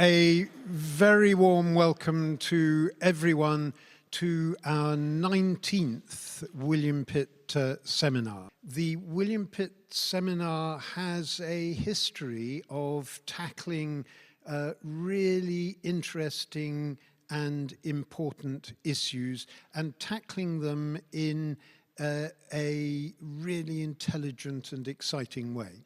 A very warm welcome to everyone to our 19th William Pitt Seminar. The William Pitt Seminar has a history of tackling really interesting and important issues and tackling them in a really intelligent and exciting way.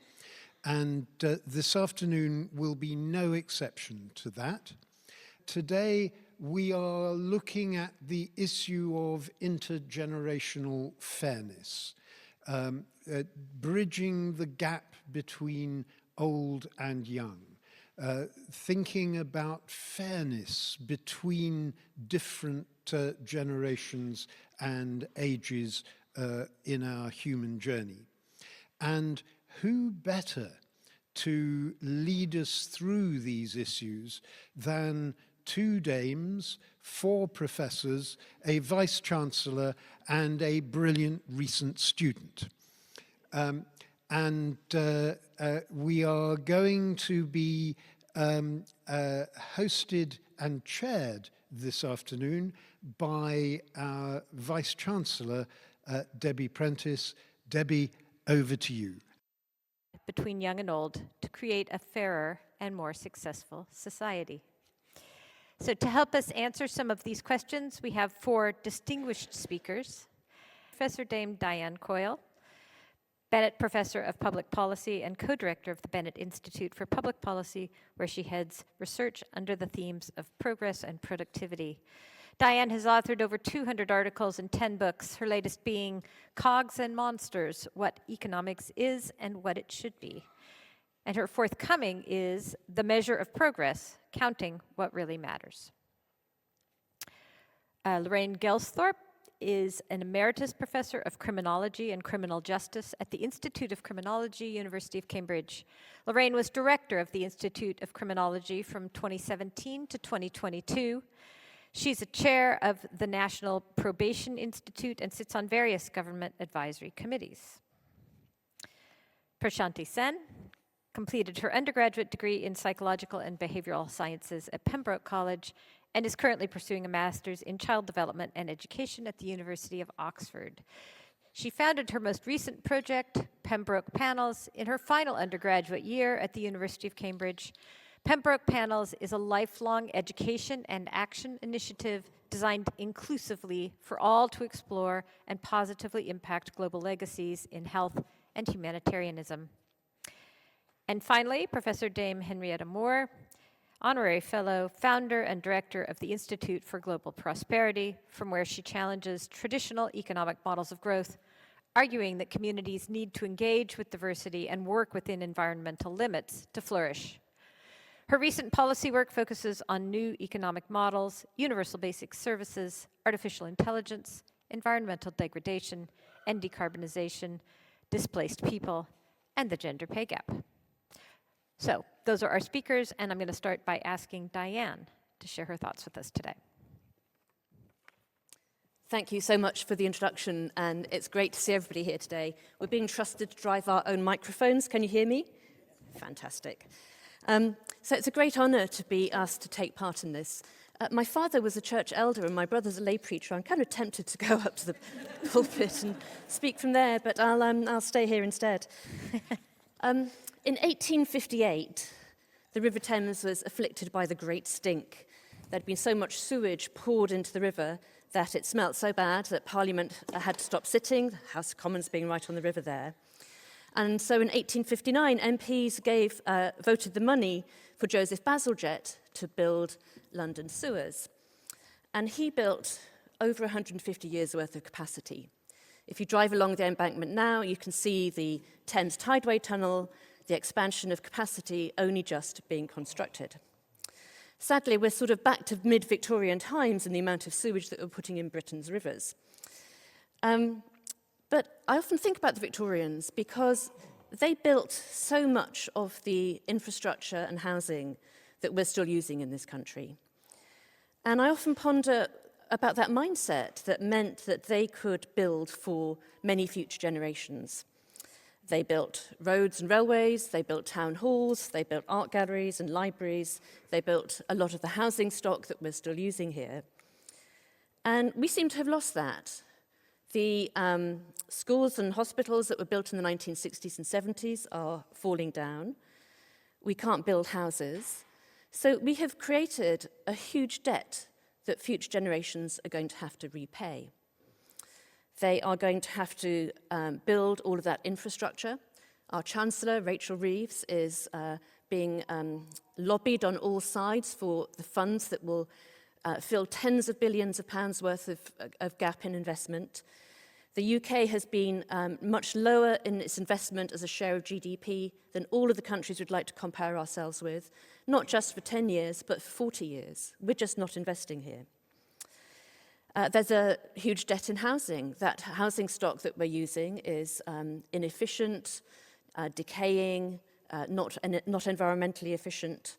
And this afternoon will be no exception to that. Today, we are looking at the issue of intergenerational fairness, bridging the gap between old and young, thinking about fairness between different generations and ages in our human journey. And who better to lead us through these issues than two dames, four professors, a vice-chancellor, and a brilliant recent student. We are going to be hosted and chaired this afternoon by our Vice-Chancellor, Deborah Prentice. Debbie, over to you. Between young and old to create a fairer and more successful society. So to help us answer some of these questions, we have four distinguished speakers. Professor Dame Diane Coyle, Bennett Professor of Public Policy and co-director of the Bennett Institute for Public Policy, where she heads research under the themes of progress and productivity. Diane has authored over 200 articles and 10 books, her latest being Cogs and Monsters, What Economics Is and What It Should Be. And her forthcoming is The Measure of Progress, Counting What Really Matters. Loraine Gelsthorpe is an Emeritus Professor of Criminology and Criminal Justice at the Institute of Criminology, University of Cambridge. Loraine was Director of the Institute of Criminology from 2017 to 2022. She's a chair of the National Probation Institute and sits on various government advisory committees. Prashant Sen completed her undergraduate degree in psychological and behavioral sciences at Pembroke College and is currently pursuing a master's in child development and education at the University of Oxford. She founded her most recent project, Pembroke Panels, in her final undergraduate year at the University of Cambridge. Pembroke Panels is a lifelong education and action initiative designed inclusively for all to explore and positively impact global legacies in health and humanitarianism. And finally, Professor Dame Henrietta Moore, Honorary Fellow, Founder and Director of the Institute for Global Prosperity, from where she challenges traditional economic models of growth, arguing that communities need to engage with diversity and work within environmental limits to flourish. Her recent policy work focuses on new economic models, universal basic services, artificial intelligence, environmental degradation and decarbonization, displaced people, and the gender pay gap. So those are our speakers, and I'm going to start by asking Diane to share her thoughts with us today. Thank you so much for the introduction, and it's great to see everybody here today. We're being trusted to drive our own microphones. Can you hear me? Fantastic. So it's a great honour to be asked to take part in this. My father was a church elder and my brother's a lay preacher. I'm kind of tempted to go up to the pulpit and speak from there, but I'll stay here instead. In 1858, the River Thames was afflicted by the Great Stink. There'd been so much sewage poured into the river that it smelt so bad that Parliament had to stop sitting, the House of Commons being right on the river there. And so in 1859, MPs voted the money for Joseph Bazalgette to build London sewers. And he built over 150 years' worth of capacity. If you drive along the embankment now, you can see the Thames Tideway Tunnel, the expansion of capacity only just being constructed. Sadly, we're sort of back to mid-Victorian times in the amount of sewage that we're putting in Britain's rivers. But I often think about the Victorians because they built so much of the infrastructure and housing that we're still using in this country. And I often ponder about that mindset that meant that they could build for many future generations. They built roads and railways, they built town halls, they built art galleries and libraries, they built a lot of the housing stock that we're still using here. And we seem to have lost that. The schools and hospitals that were built in the 1960s and 70s are falling down. We can't build houses. So we have created a huge debt that future generations are going to have to repay. They are going to have to build all of that infrastructure. Our Chancellor, Rachel Reeves, is being lobbied on all sides for the funds that will fill tens of billions of pounds worth of gap in investment. The UK has been much lower in its investment as a share of GDP than all of the countries we'd like to compare ourselves with, not just for 10 years, but for 40 years. We're just not investing here. There's a huge debt in housing. That housing stock that we're using is inefficient, decaying, not environmentally efficient,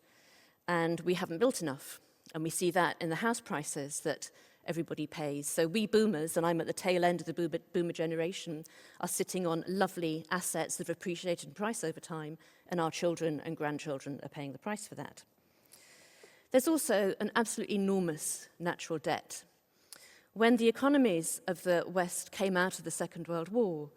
and we haven't built enough. And we see that in the house prices that everybody pays. So we boomers, and I'm at the tail end of the boomer generation, are sitting on lovely assets that have appreciated in price over time, and our children and grandchildren are paying the price for that. There's also an absolutely enormous natural debt. When the economies of the West came out of the Second World War,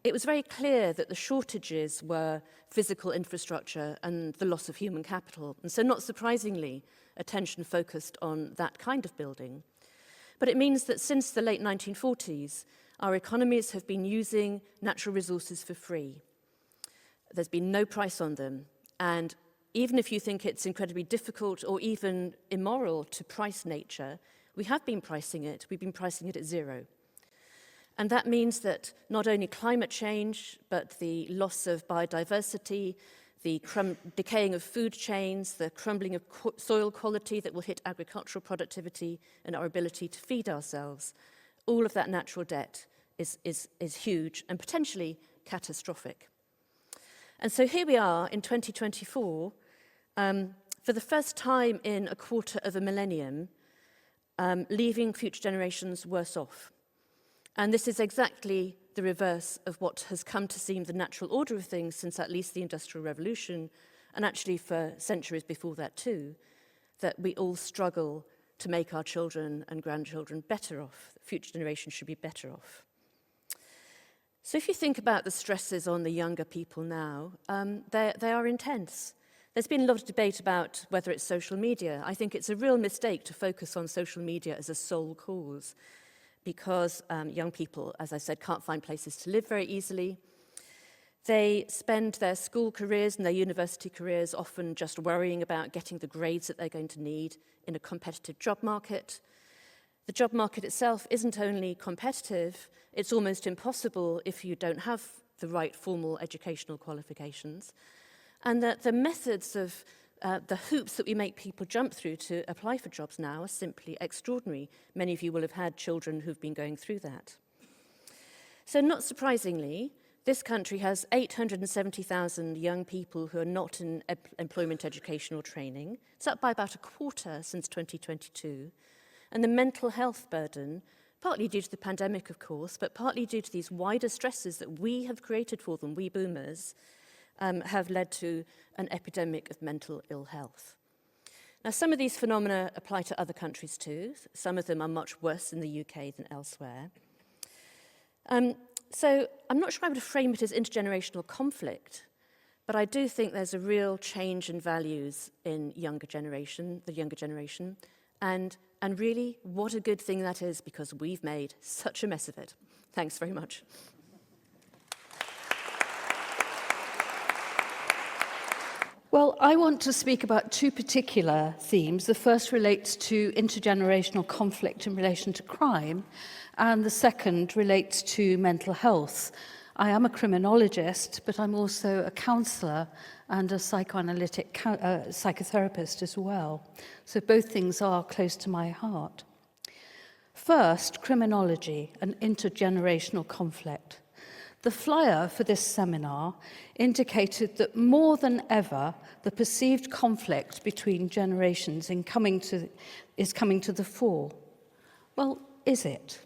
it was very clear that the shortages were physical infrastructure and the loss of human capital. And so not surprisingly, attention focused on that kind of building. But it means that since the late 1940s, our economies have been using natural resources for free. There's been no price on them. And even if you think it's incredibly difficult or even immoral to price nature, we have been pricing it. We've been pricing it at zero. And that means that not only climate change, but the loss of biodiversity, the decaying of food chains, the crumbling of soil quality that will hit agricultural productivity and our ability to feed ourselves, all of that natural debt is huge and potentially catastrophic. And so here we are in 2024, for the first time in a quarter of a millennium, leaving future generations worse off. And this is exactly the reverse of what has come to seem the natural order of things since at least the Industrial Revolution, and actually for centuries before that too, that we all struggle to make our children and grandchildren better off. Future generations should be better off. So if you think about the stresses on the younger people now, they are intense. There's been a lot of debate about whether it's social media. I think it's a real mistake to focus on social media as a sole cause because young people, as I said, can't find places to live very easily. They spend their school careers and their university careers often just worrying about getting the grades that they're going to need in a competitive job market. The job market itself isn't only competitive, it's almost impossible if you don't have the right formal educational qualifications. And that the methods of the hoops that we make people jump through to apply for jobs now are simply extraordinary. Many of you will have had children who've been going through that. So not surprisingly, this country has 870,000 young people who are not in employment, education or training. It's up by about a quarter since 2022. And the mental health burden, partly due to the pandemic, of course, but partly due to these wider stresses that we have created for them, we boomers, have led to an epidemic of mental ill health. Now, some of these phenomena apply to other countries too. Some of them are much worse in the UK than elsewhere. So I'm not sure I would frame it as intergenerational conflict, but I do think there's a real change in values in the younger generation, and really what a good thing that is because we've made such a mess of it. Thanks very much. Well, I want to speak about two particular themes. The first relates to intergenerational conflict in relation to crime, and the second relates to mental health. I am a criminologist, but I'm also a counsellor and a psychoanalytic psychotherapist as well. So both things are close to my heart. First, criminology and intergenerational conflict. The flyer for this seminar indicated that more than ever, the perceived conflict between generations is coming to the fore. Well, is it?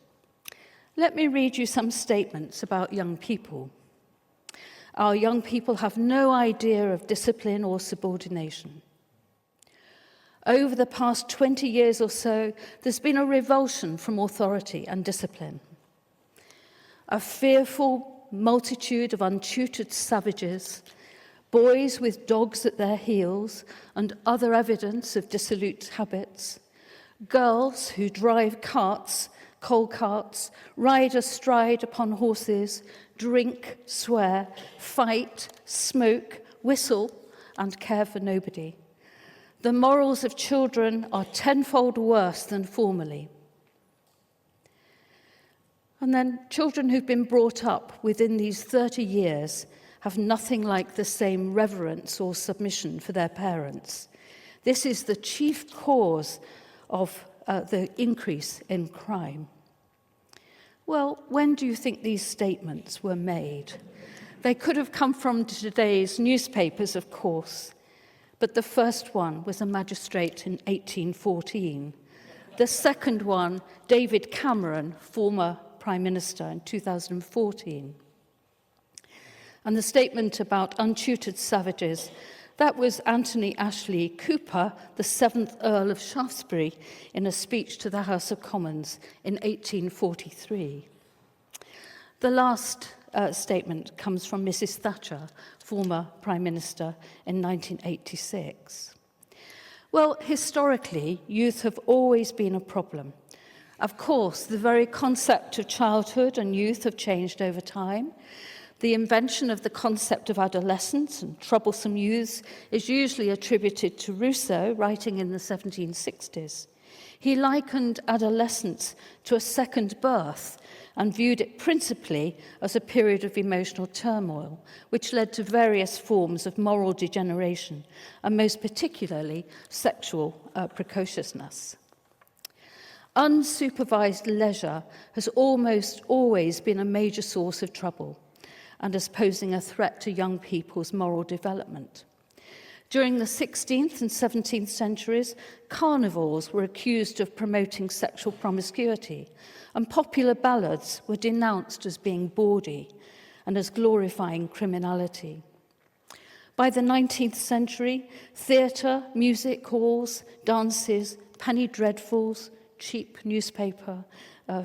Let me read you some statements about young people. Our young people have no idea of discipline or subordination. Over the past 20 years or so, there's been a revulsion from authority and discipline. A fearful multitude of untutored savages, boys with dogs at their heels and other evidence of dissolute habits, girls who drive carts, coal carts, ride astride upon horses, drink, swear, fight, smoke, whistle, and care for nobody. The morals of children are tenfold worse than formerly. And then children who've been brought up within these 30 years have nothing like the same reverence or submission for their parents. This is the chief cause of the increase in crime. Well, when do you think these statements were made? They could have come from today's newspapers, of course, but the first one was a magistrate in 1814. The second one, David Cameron, former Prime Minister, in 2014. And the statement about untutored savages, that was Anthony Ashley Cooper, the 7th Earl of Shaftesbury, in a speech to the House of Commons in 1843. The last statement comes from Mrs. Thatcher, former Prime Minister, in 1986. Well, historically, youth have always been a problem. Of course, the very concept of childhood and youth have changed over time. The invention of the concept of adolescence and troublesome youths is usually attributed to Rousseau, writing in the 1760s. He likened adolescence to a second birth and viewed it principally as a period of emotional turmoil, which led to various forms of moral degeneration, and most particularly sexual precociousness. Unsupervised leisure has almost always been a major source of trouble and as posing a threat to young people's moral development. During the 16th and 17th centuries, carnivals were accused of promoting sexual promiscuity, and popular ballads were denounced as being bawdy and as glorifying criminality. By the 19th century, theatre, music halls, dances, penny dreadfuls, cheap newspaper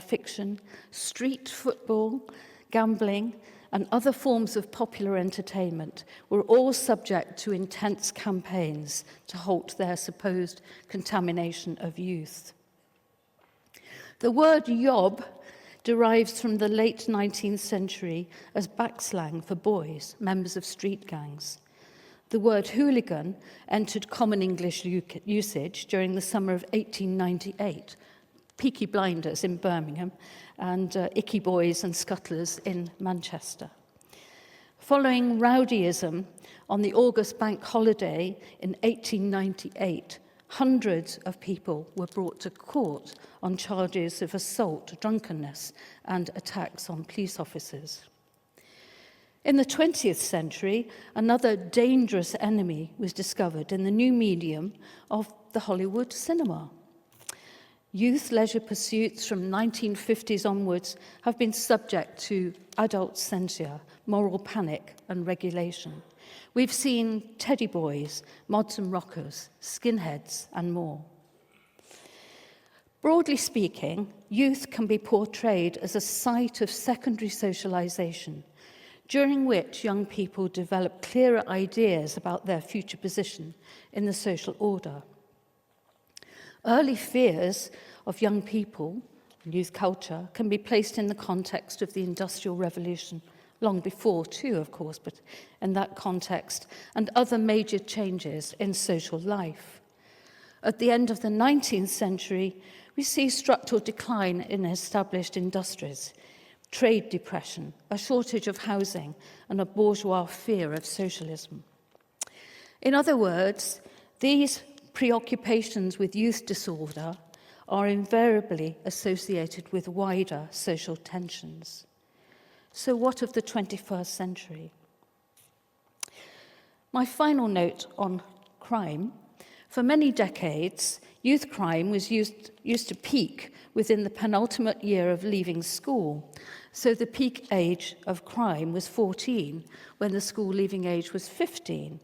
fiction, street football, gambling, and other forms of popular entertainment were all subject to intense campaigns to halt their supposed contamination of youth. The word yob derives from the late 19th century as backslang for boys, members of street gangs. The word hooligan entered common English usage during the summer of 1898, Peaky Blinders in Birmingham, and Icky Boys and Scuttlers in Manchester. Following rowdyism on the August bank holiday in 1898, hundreds of people were brought to court on charges of assault, drunkenness, and attacks on police officers. In the 20th century, another dangerous enemy was discovered in the new medium of the Hollywood cinema. Youth leisure pursuits from 1950s onwards have been subject to adult censure, moral panic, and regulation. We've seen teddy boys, mods and rockers, skinheads, and more. Broadly speaking, youth can be portrayed as a site of secondary socialization, during which young people develop clearer ideas about their future position in the social order. Early fears of young people, youth culture, can be placed in the context of the Industrial Revolution, long before too, of course, but in that context, and other major changes in social life. At the end of the 19th century, we see structural decline in established industries, trade depression, a shortage of housing, and a bourgeois fear of socialism. In other words, these preoccupations with youth disorder are invariably associated with wider social tensions. So what of the 21st century? My final note on crime. For many decades, youth crime was used to peak within the penultimate year of leaving school. So the peak age of crime was 14, when the school leaving age was 15.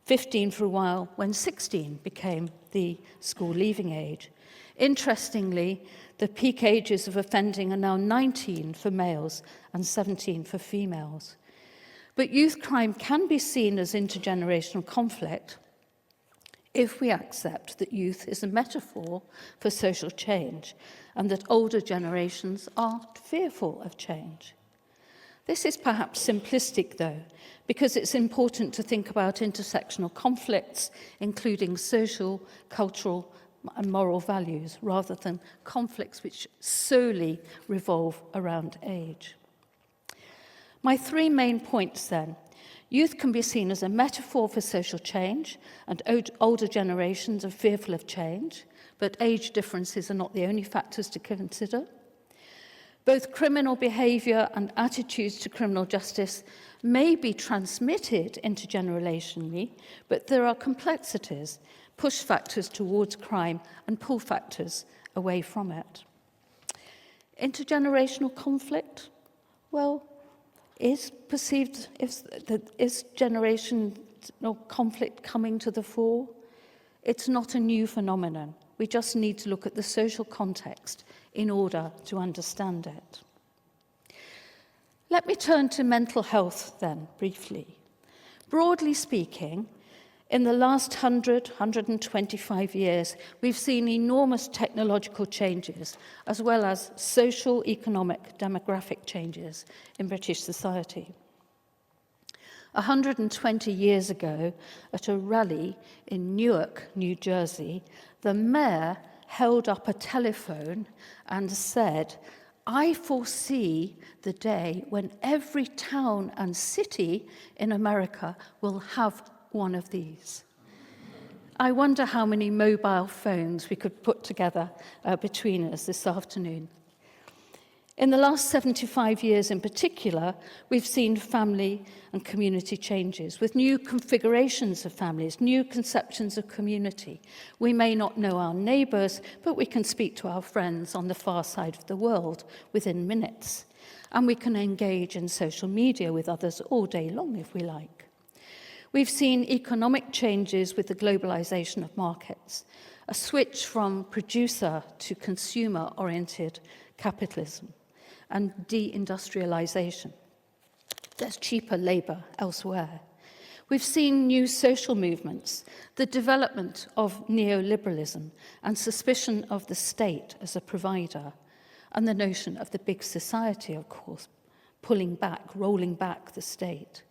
15 for a while, when 16 became the school leaving age. Interestingly, the peak ages of offending are now 19 for males and 17 for females. But youth crime can be seen as intergenerational conflict if we accept that youth is a metaphor for social change and that older generations are fearful of change. This is perhaps simplistic, though, because it's important to think about intersectional conflicts, including social, cultural, and moral values, rather than conflicts which solely revolve around age. My three main points, then. Youth can be seen as a metaphor for social change, and older generations are fearful of change, but age differences are not the only factors to consider. Both criminal behaviour and attitudes to criminal justice may be transmitted intergenerationally, but there are complexities, push factors towards crime and pull factors away from it. Intergenerational conflict? Well, is generational conflict coming to the fore? It's not a new phenomenon. We just need to look at the social context in order to understand it. Let me turn to mental health then, briefly. Broadly speaking, in the last 125 years, we've seen enormous technological changes, as well as social, economic, demographic changes in British society. 120 years ago, at a rally in Newark, New Jersey, the mayor held up a telephone and said, "I foresee the day when every town and city in America will have one of these." I wonder how many mobile phones we could put together between us this afternoon. In the last 75 years in particular, we've seen family and community changes, with new configurations of families, new conceptions of community. We may not know our neighbours, but we can speak to our friends on the far side of the world within minutes. And we can engage in social media with others all day long if we like. We've seen economic changes with the globalisation of markets, a switch from producer to consumer-oriented capitalism, and deindustrialization. There's cheaper labour elsewhere. We've seen new social movements, the development of neoliberalism and suspicion of the state as a provider, and the notion of the big society, of course, pulling back, rolling back the state.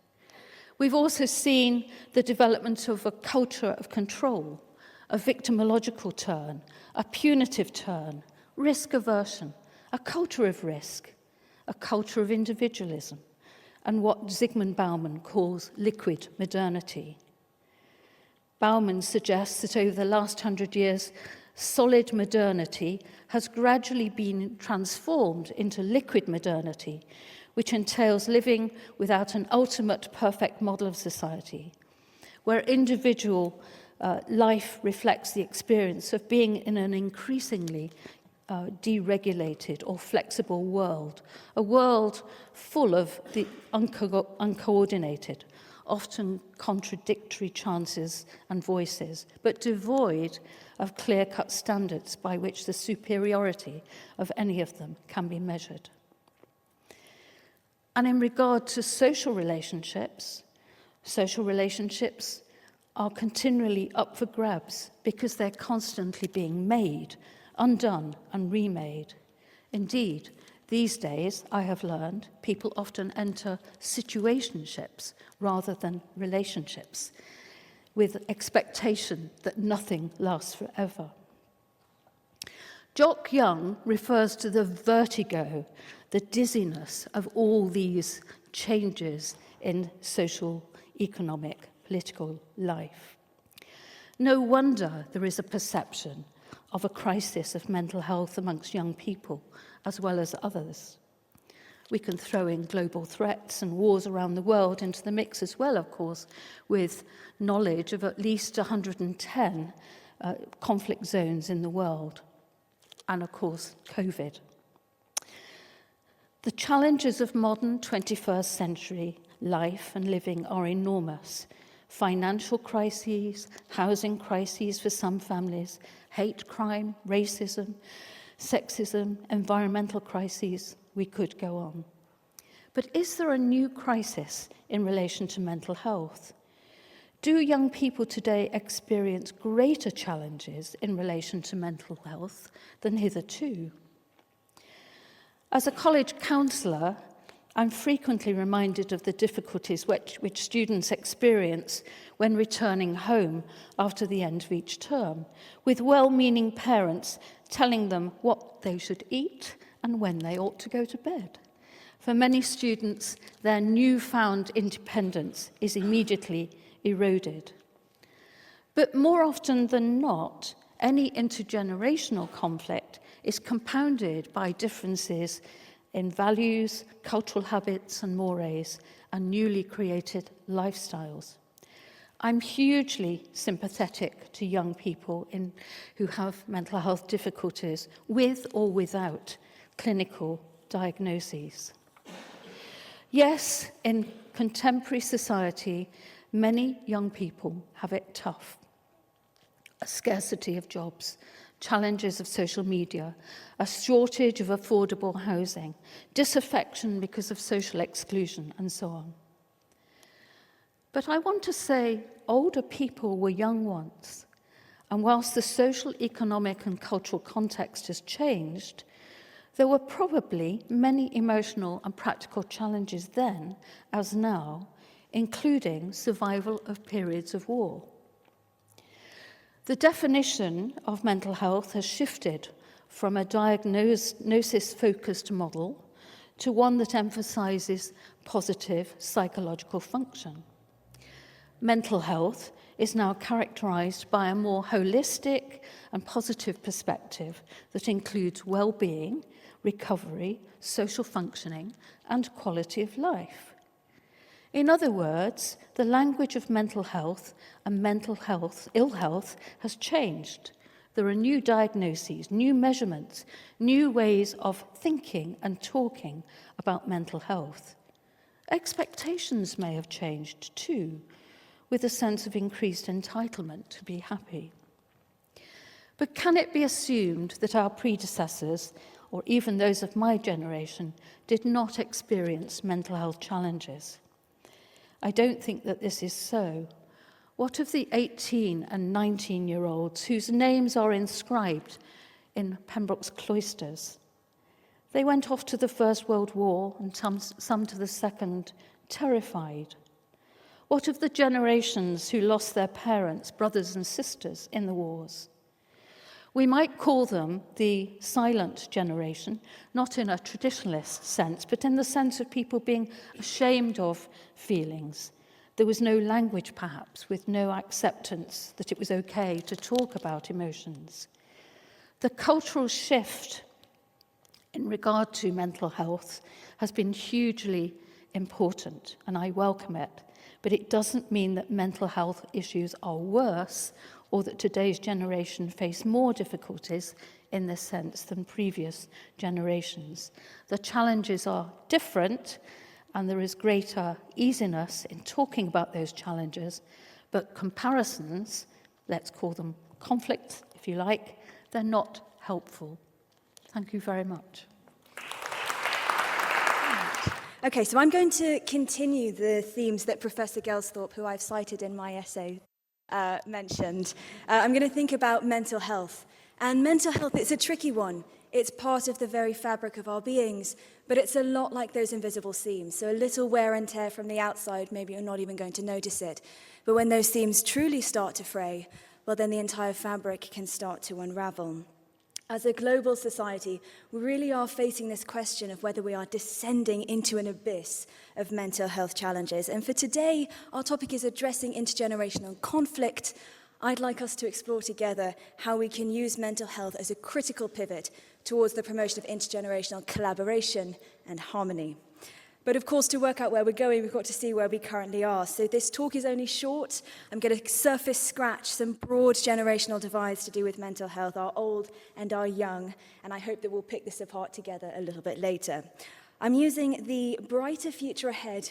We've also seen the development of a culture of control, a victimological turn, a punitive turn, risk aversion, a culture of risk, a culture of individualism, and what Zygmunt Bauman calls liquid modernity. Bauman suggests that over the last 100 years, solid modernity has gradually been transformed into liquid modernity, which entails living without an ultimate perfect model of society, where individual life reflects the experience of being in an increasingly deregulated or flexible world, a world full of the uncoordinated, often contradictory chances and voices, but devoid of clear-cut standards by which the superiority of any of them can be measured. And in regard to social relationships are continually up for grabs because they're constantly being made, undone and remade. Indeed, these days, I have learned, people often enter situationships rather than relationships, with expectation that nothing lasts forever. Jock Young refers to the vertigo, the dizziness of all these changes in social, economic, political life. No wonder there is a perception of a crisis of mental health amongst young people, as well as others. We can throw in global threat, conflicts and wars around the world into the mix as well, of course, with knowledge of at least 110 conflict zones in the world, and of course, COVID. The challenges of modern 21st century life and living are enormous. Financial crises, housing crises for some families, hate crime, racism, sexism, environmental crises, we could go on. But is there a new crisis in relation to mental health? Do young people today experience greater challenges in relation to mental health than hitherto? As a college counsellor, I'm frequently reminded of the difficulties which students experience when returning home after the end of each term, with well-meaning parents telling them what they should eat and when they ought to go to bed. For many students, their newfound independence is immediately eroded. But more often than not, any intergenerational conflict is compounded by differences in values, cultural habits and mores, and newly created lifestyles. I'm hugely sympathetic to young people who have mental health difficulties with or without clinical diagnoses. Yes, in contemporary society, many young people have it tough. A scarcity of jobs, challenges of social media, a shortage of affordable housing, disaffection because of social exclusion, and so on. But I want to say older people were young once, and whilst the social, economic, and cultural context has changed, there were probably many emotional and practical challenges then, as now, including survival of periods of war. The definition of mental health has shifted from a diagnosis-focused model to one that emphasizes positive psychological function. Mental health is now characterized by a more holistic and positive perspective that includes well-being, recovery, social functioning, and quality of life. In other words, the language of mental health and mental health, ill health, has changed. There are new diagnoses, new measurements, new ways of thinking and talking about mental health. Expectations may have changed too, with a sense of increased entitlement to be happy. But can it be assumed that our predecessors, or even those of my generation, did not experience mental health challenges? I don't think that this is so. What of the 18 and 19-year-olds whose names are inscribed in Pembroke's cloisters? They went off to the First World War and some to the Second, terrified. What of the generations who lost their parents, brothers and sisters in the wars? We might call them the silent generation, not in a traditionalist sense, but in the sense of people being ashamed of feelings. There was no language, perhaps, with no acceptance that it was okay to talk about emotions. The cultural shift in regard to mental health has been hugely important, and I welcome it. But it doesn't mean that mental health issues are worse or that today's generation face more difficulties in this sense than previous generations. The challenges are different, and there is greater easiness in talking about those challenges, but comparisons, let's call them conflicts if you like, they're not helpful. Thank you very much. Okay, so I'm going to continue the themes that Professor Gelsthorpe, who I've cited in my essay, mentioned. I'm going to think about mental health. And mental health, it's a tricky one. It's part of the very fabric of our beings, but it's a lot like those invisible seams. So a little wear and tear from the outside, maybe you're not even going to notice it. But when those seams truly start to fray, well, then the entire fabric can start to unravel. As a global society, we really are facing this question of whether we are descending into an abyss of mental health challenges. And for today, our topic is addressing intergenerational conflict. I'd like us to explore together how we can use mental health as a critical pivot towards the promotion of intergenerational collaboration and harmony. But of course, to work out where we're going, we've got to see where we currently are. So this talk is only short. I'm going to surface scratch some broad generational divides to do with mental health, our old and our young, and I hope that we'll pick this apart together a little bit later. I'm using the Brighter Future Ahead,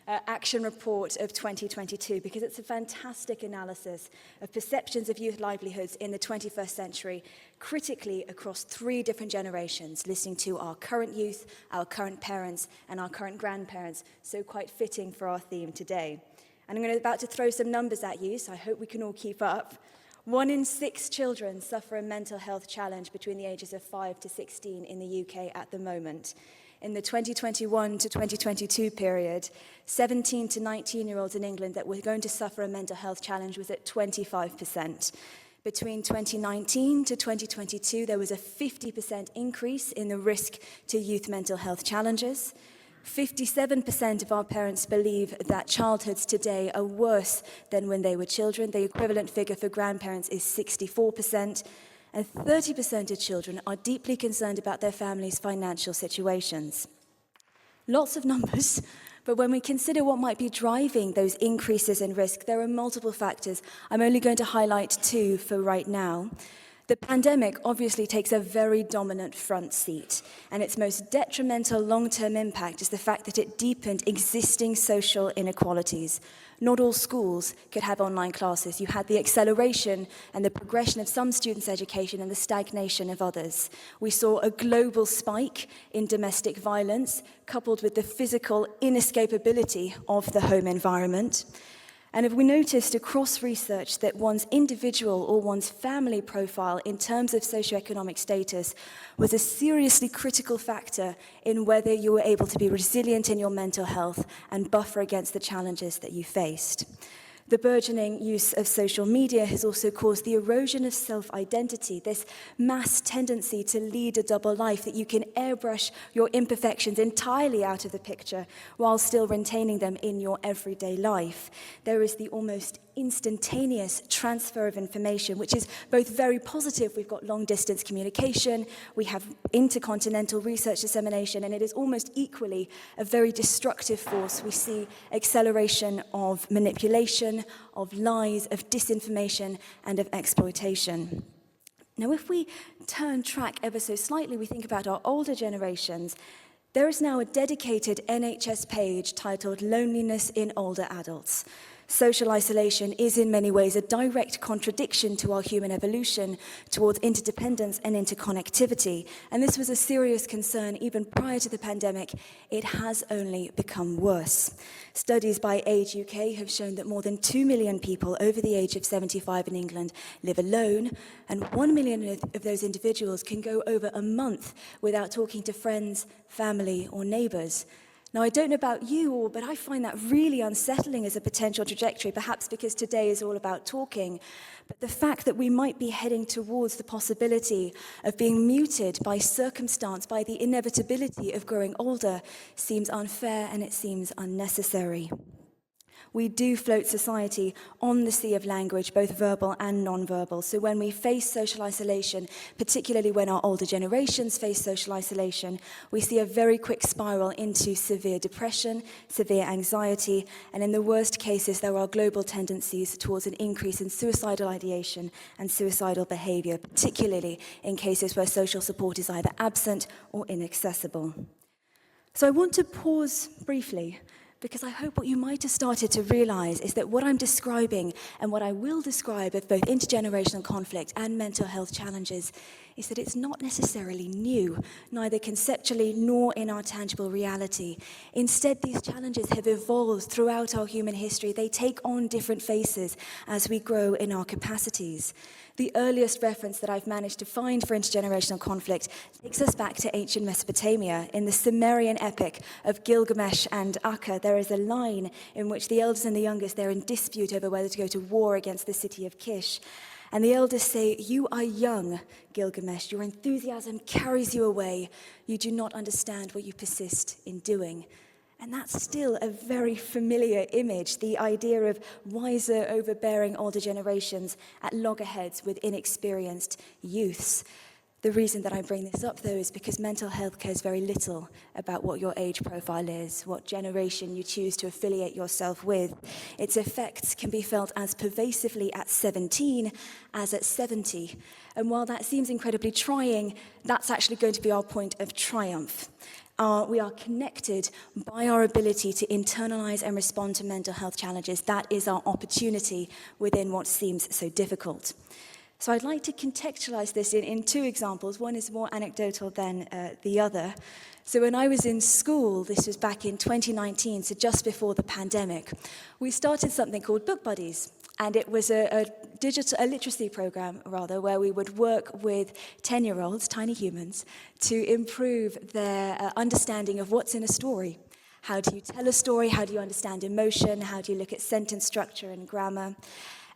action report of 2022 because it's a fantastic analysis of perceptions of youth livelihoods in the 21st century, critically across 3 different generations, listening to our current youth, our current parents, and our current grandparents, so quite fitting for our theme today. And I'm about to throw some numbers at you, so I hope we can all keep up. 1 in 6 children suffer a mental health challenge between the ages of 5 to 16 in the UK at the moment. In the 2021 to 2022 period, 17 to 19-year-olds in England that were going to suffer a mental health challenge was at 25%. Between 2019 to 2022, there was a 50% increase in the risk to youth mental health challenges. 57% of our parents believe that childhoods today are worse than when they were children. The equivalent figure for grandparents is 64%. And 30% of children are deeply concerned about their families' financial situations. Lots of numbers, but when we consider what might be driving those increases in risk, there are multiple factors. I'm only going to highlight 2 for right now. The pandemic obviously takes a very dominant front seat, and its most detrimental long-term impact is the fact that it deepened existing social inequalities. Not all schools could have online classes. You had the acceleration and the progression of some students' education and the stagnation of others. We saw a global spike in domestic violence, coupled with the physical inescapability of the home environment. And have we noticed across research that one's individual or one's family profile in terms of socioeconomic status was a seriously critical factor in whether you were able to be resilient in your mental health and buffer against the challenges that you faced. The burgeoning use of social media has also caused the erosion of self-identity, this mass tendency to lead a double life, that you can airbrush your imperfections entirely out of the picture while still retaining them in your everyday life. There is the almost instantaneous transfer of information, which is both very positive. We've got long-distance communication, we have intercontinental research dissemination, and it is almost equally a very destructive force. We see acceleration of manipulation, of lies, of disinformation, and of exploitation. Now, if we turn track ever so slightly, we think about our older generations. There is now a dedicated NHS page titled Loneliness in Older Adults. Social isolation is in many ways a direct contradiction to our human evolution towards interdependence and interconnectivity. And this was a serious concern even prior to the pandemic. It has only become worse. Studies by Age UK have shown that more than 2 million people over the age of 75 in England live alone, and 1 million of those individuals can go over a month without talking to friends, family, or neighbours. Now, I don't know about you all, but I find that really unsettling as a potential trajectory, perhaps because today is all about talking. But the fact that we might be heading towards the possibility of being muted by circumstance, by the inevitability of growing older, seems unfair and it seems unnecessary. We do float society on the sea of language, both verbal and non-verbal. So when we face social isolation, particularly when our older generations face social isolation, we see a very quick spiral into severe depression, severe anxiety, and in the worst cases, there are global tendencies towards an increase in suicidal ideation and suicidal behavior, particularly in cases where social support is either absent or inaccessible. So I want to pause briefly, because I hope what you might have started to realize is that what I'm describing and what I will describe of both intergenerational conflict and mental health challenges is that it's not necessarily new, neither conceptually nor in our tangible reality. Instead, these challenges have evolved throughout our human history. They take on different faces as we grow in our capacities. The earliest reference that I've managed to find for intergenerational conflict takes us back to ancient Mesopotamia. In the Sumerian epic of Gilgamesh and Akka, there is a line in which the eldest and the youngest, they're in dispute over whether to go to war against the city of Kish. And the elders say, "You are young, Gilgamesh. Your enthusiasm carries you away. You do not understand what you persist in doing." And that's still a very familiar image, the idea of wiser, overbearing older generations at loggerheads with inexperienced youths. The reason that I bring this up, though, is because mental health cares very little about what your age profile is, what generation you choose to affiliate yourself with. Its effects can be felt as pervasively at 17 as at 70. And while that seems incredibly trying, that's actually going to be our point of triumph. We are connected by our ability to internalize and respond to mental health challenges. That is our opportunity within what seems so difficult. So I'd like to contextualize this in two examples. One is more anecdotal than the other. So when I was in school, this was back in 2019, so just before the pandemic, we started something called Book Buddies. And it was a literacy program, rather, where we would work with 10-year-olds, tiny humans, to improve their understanding of what's in a story. How do you tell a story? How do you understand emotion? How do you look at sentence structure and grammar?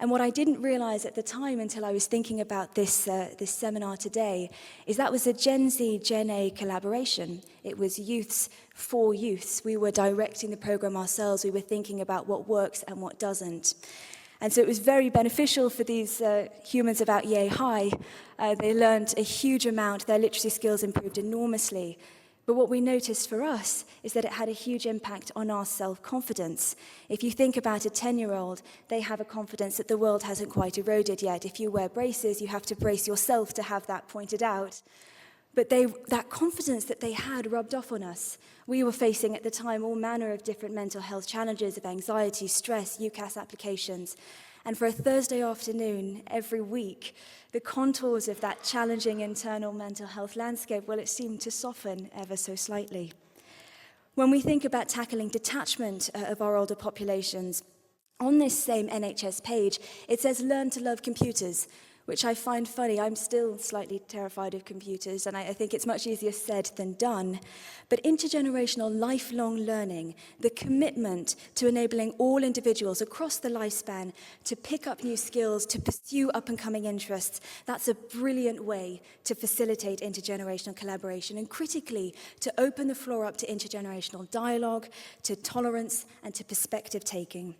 And what I didn't realize at the time until I was thinking about this seminar today is that was a Gen Z, Gen A collaboration. It was youths for youths. We were directing the program ourselves. We were thinking about what works and what doesn't. And so it was very beneficial for these humans about yay high. They learned a huge amount. Their literacy skills improved enormously. But what we noticed for us is that it had a huge impact on our self-confidence. If you think about a 10-year-old, they have a confidence that the world hasn't quite eroded yet. If you wear braces, you have to brace yourself to have that pointed out. But that confidence that they had rubbed off on us. We were facing at the time all manner of different mental health challenges of anxiety, stress, UCAS applications. And for a Thursday afternoon every week, the contours of that challenging internal mental health landscape, well, it seemed to soften ever so slightly. When we think about tackling detachment of our older populations, on this same NHS page, it says learn to love computers, which I find funny. I'm still slightly terrified of computers, and I think it's much easier said than done. But intergenerational lifelong learning, the commitment to enabling all individuals across the lifespan to pick up new skills, to pursue up-and-coming interests, that's a brilliant way to facilitate intergenerational collaboration and critically to open the floor up to intergenerational dialogue, to tolerance, and to perspective-taking.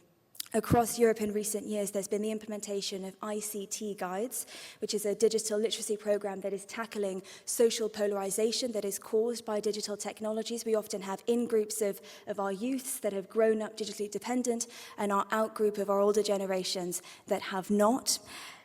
Across Europe in recent years, there's been the implementation of ICT Guides, which is a digital literacy program that is tackling social polarization that is caused by digital technologies. We often have in-groups of our youths that have grown up digitally dependent and our out-group of our older generations that have not.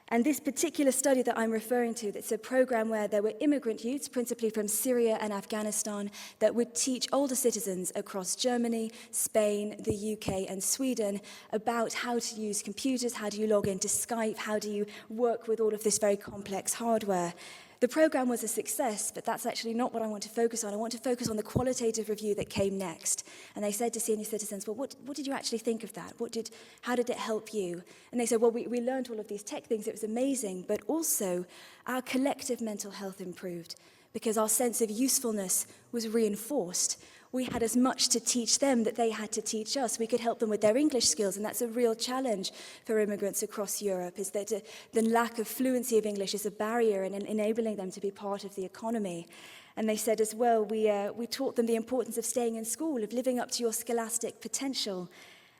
And this particular study that I'm referring to, that's a program where there were immigrant youths, principally from Syria and Afghanistan, that would teach older citizens across Germany, Spain, the UK, and Sweden about how to use computers, how do you log into Skype, how do you work with all of this very complex hardware. The program was a success, but that's actually not what I want to focus on. I want to focus on the qualitative review that came next. And they said to senior citizens, well, what did you actually think of that? How did it help you? And they said, well, we learned all of these tech things. It was amazing. But also, our collective mental health improved because our sense of usefulness was reinforced. We had as much to teach them that they had to teach us. We could help them with their English skills, and that's a real challenge for immigrants across Europe, is that the lack of fluency of English is a barrier in enabling them to be part of the economy. And they said as well, we taught them the importance of staying in school, of living up to your scholastic potential.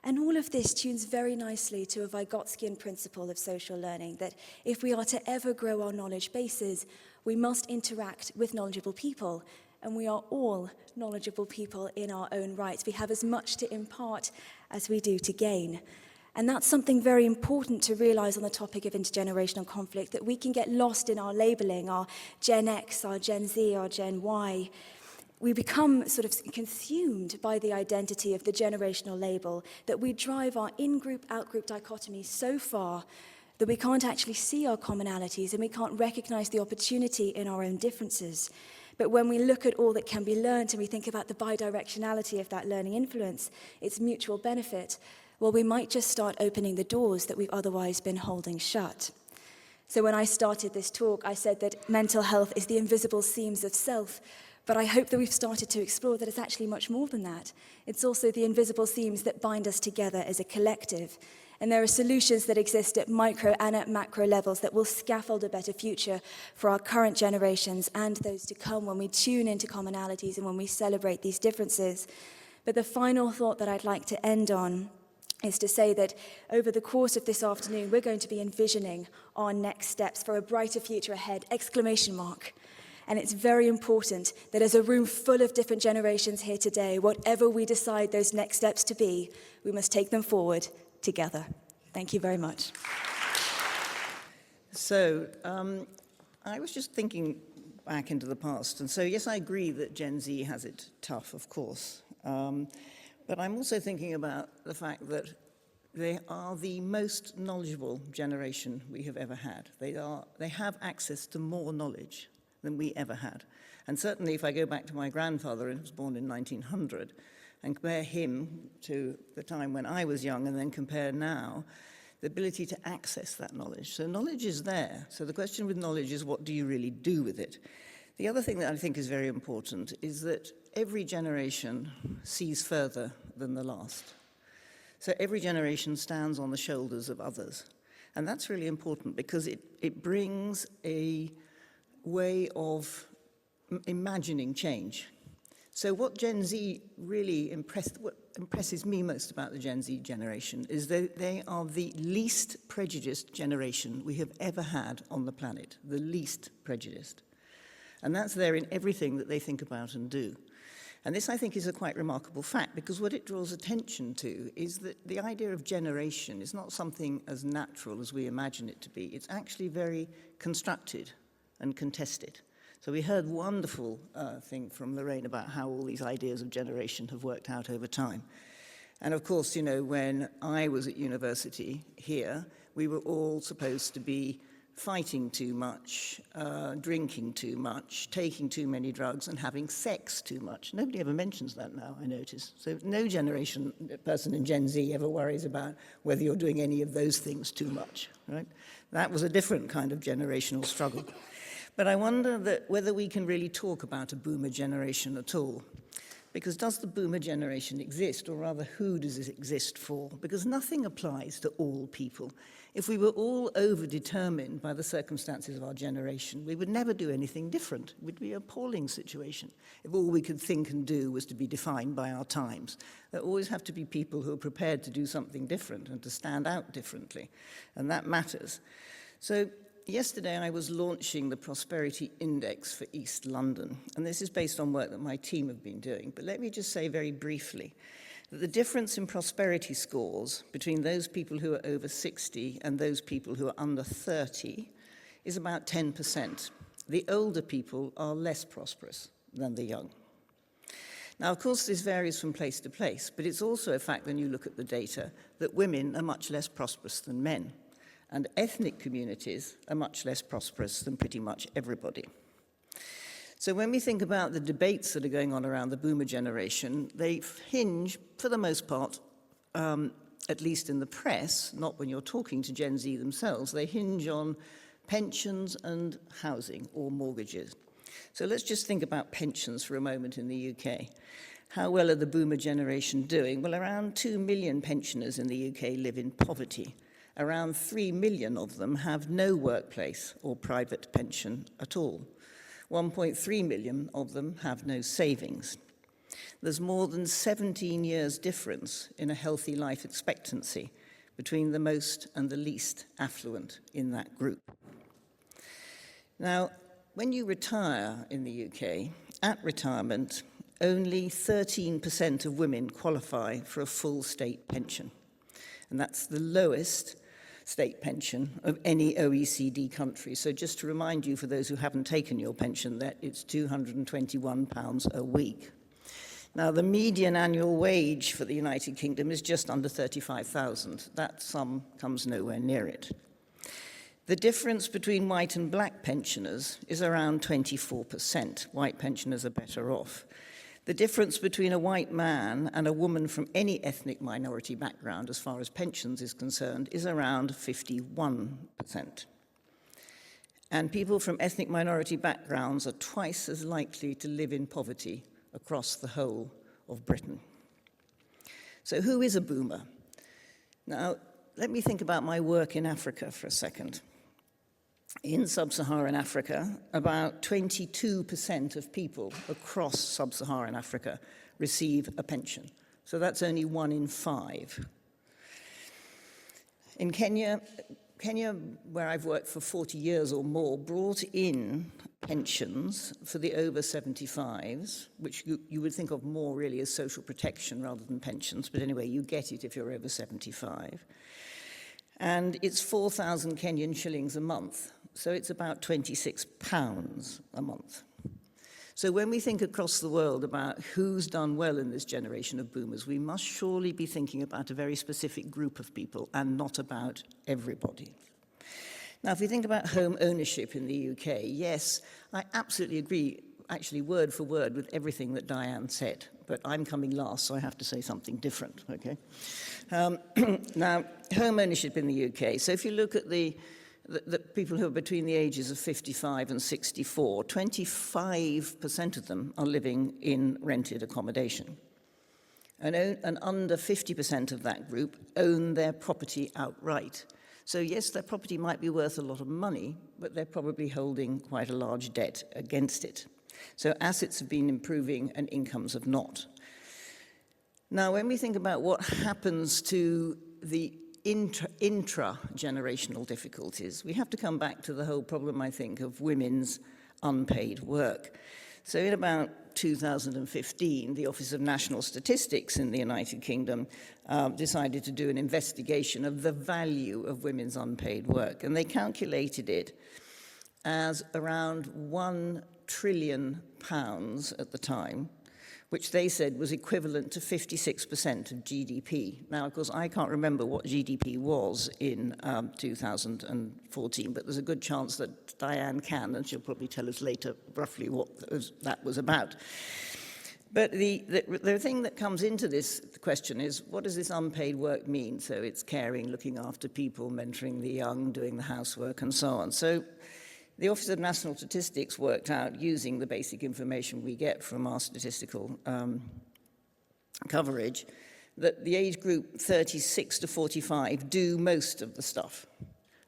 And all of this tunes very nicely to a Vygotskian principle of social learning, that if we are to ever grow our knowledge bases, we must interact with knowledgeable people. And we are all knowledgeable people in our own rights. We have as much to impart as we do to gain. And that's something very important to realize on the topic of intergenerational conflict, that we can get lost in our labeling, our Gen X, our Gen Z, our Gen Y. We become sort of consumed by the identity of the generational label, that we drive our in-group, out-group dichotomy so far that we can't actually see our commonalities and we can't recognize the opportunity in our own differences. But when we look at all that can be learned and we think about the bidirectionality of that learning influence, its mutual benefit, well, we might just start opening the doors that we've otherwise been holding shut. So when I started this talk, I said that mental health is the invisible seams of self, but I hope that we've started to explore that it's actually much more than that. It's also the invisible seams that bind us together as a collective. And there are solutions that exist at micro and at macro levels that will scaffold a better future for our current generations and those to come when we tune into commonalities and when we celebrate these differences. But the final thought that I'd like to end on is to say that over the course of this afternoon, we're going to be envisioning our next steps for a brighter future ahead, exclamation mark. And it's very important that as a room full of different generations here today, whatever we decide those next steps to be, we must take them forward together. Thank you very much. So, I was just thinking back into the past, and so yes, I agree that Gen Z has it tough, of course, but I'm also thinking about the fact that they are the most knowledgeable generation we have ever had. They have access to more knowledge than we ever had. And certainly if I go back to my grandfather, who was born in 1900, and compare him to the time when I was young and then compare now, the ability to access that knowledge. So knowledge is there. So the question with knowledge is, what do you really do with it? The other thing that I think is very important is that every generation sees further than the last. So every generation stands on the shoulders of others. And that's really important because it brings a way of imagining change. So what Gen Z really what impresses me most about the Gen Z generation is that they are the least prejudiced generation we have ever had on the planet, the least prejudiced. And that's there in everything that they think about and do. And this, I think, is a quite remarkable fact, because what it draws attention to is that the idea of generation is not something as natural as we imagine it to be. It's actually very constructed and contested. So we heard wonderful thing from Loraine about how all these ideas of generation have worked out over time. And of course, you know, when I was at university here, we were all supposed to be fighting too much, drinking too much, taking too many drugs, and having sex too much. Nobody ever mentions that now, I notice. So no person in Gen Z ever worries about whether you're doing any of those things too much, right? That was a different kind of generational struggle. But I wonder whether we can really talk about a boomer generation at all. Because does the boomer generation exist, or rather, who does it exist for? Because nothing applies to all people. If we were all overdetermined by the circumstances of our generation, we would never do anything different. It would be an appalling situation if all we could think and do was to be defined by our times. There always have to be people who are prepared to do something different and to stand out differently, and that matters. So yesterday I was launching the Prosperity Index for East London, and this is based on work that my team have been doing. But let me just say very briefly that the difference in prosperity scores between those people who are over 60 and those people who are under 30 is about 10%. The older people are less prosperous than the young. Now, of course, this varies from place to place, but it's also a fact when you look at the data that women are much less prosperous than men. And ethnic communities are much less prosperous than pretty much everybody. So when we think about the debates that are going on around the boomer generation, they hinge, for the most part, at least in the press, not when you're talking to Gen Z themselves, they hinge on pensions and housing or mortgages. So let's just think about pensions for a moment in the UK. How well are the boomer generation doing? Well, around 2 million pensioners in the UK live in poverty. Around 3 million of them have no workplace or private pension at all. 1.3 million of them have no savings. There's more than 17 years difference in a healthy life expectancy between the most and the least affluent in that group. Now, when you retire in the UK, at retirement, only 13% of women qualify for a full state pension. And that's the lowest state pension of any OECD country. So just to remind you, for those who haven't taken your pension, that it's £221 a week. Now, the median annual wage for the United Kingdom is just under 35,000. That sum comes nowhere near it. The difference between white and black pensioners is around 24%. White pensioners are better off. The difference between a white man and a woman from any ethnic minority background, as far as pensions is concerned, is around 51%. And people from ethnic minority backgrounds are twice as likely to live in poverty across the whole of Britain. So who is a boomer? Now, let me think about my work in Africa for a second. In sub-Saharan Africa, about 22% of people across sub-Saharan Africa receive a pension. So that's only 1 in 5. In Kenya, where I've worked for 40 years or more, brought in pensions for the over 75s, which you would think of more really as social protection rather than pensions, but anyway, you get it if you're over 75. And it's 4,000 Kenyan shillings a month, so it's about £26 a month. So when we think across the world about who's done well in this generation of boomers, we must surely be thinking about a very specific group of people and not about everybody. Now, if we think about home ownership in the UK, yes, I absolutely agree, actually word for word, with everything that Diane said, but I'm coming last, so I have to say something different, okay? Now, home ownership in the UK. So if you look at the people who are between the ages of 55 and 64, 25% of them are living in rented accommodation. And under 50% of that group own their property outright. So yes, their property might be worth a lot of money, but they're probably holding quite a large debt against it. So assets have been improving and incomes have not. Now, when we think about what happens to the intra-generational difficulties, we have to come back to the whole problem, I think, of women's unpaid work. So in about 2015, the Office of National Statistics in the United Kingdom decided to do an investigation of the value of women's unpaid work, and they calculated it as around £1 trillion at the time, which they said was equivalent to 56% of GDP. Now, of course, I can't remember what GDP was in 2014, but there's a good chance that Diane can, and she'll probably tell us later roughly what that was about. But the thing that comes into this question is, what does this unpaid work mean? So it's caring, looking after people, mentoring the young, doing the housework, and so on. So the Office of National Statistics worked out, using the basic information we get from our statistical coverage, that the age group 36 to 45 do most of the stuff.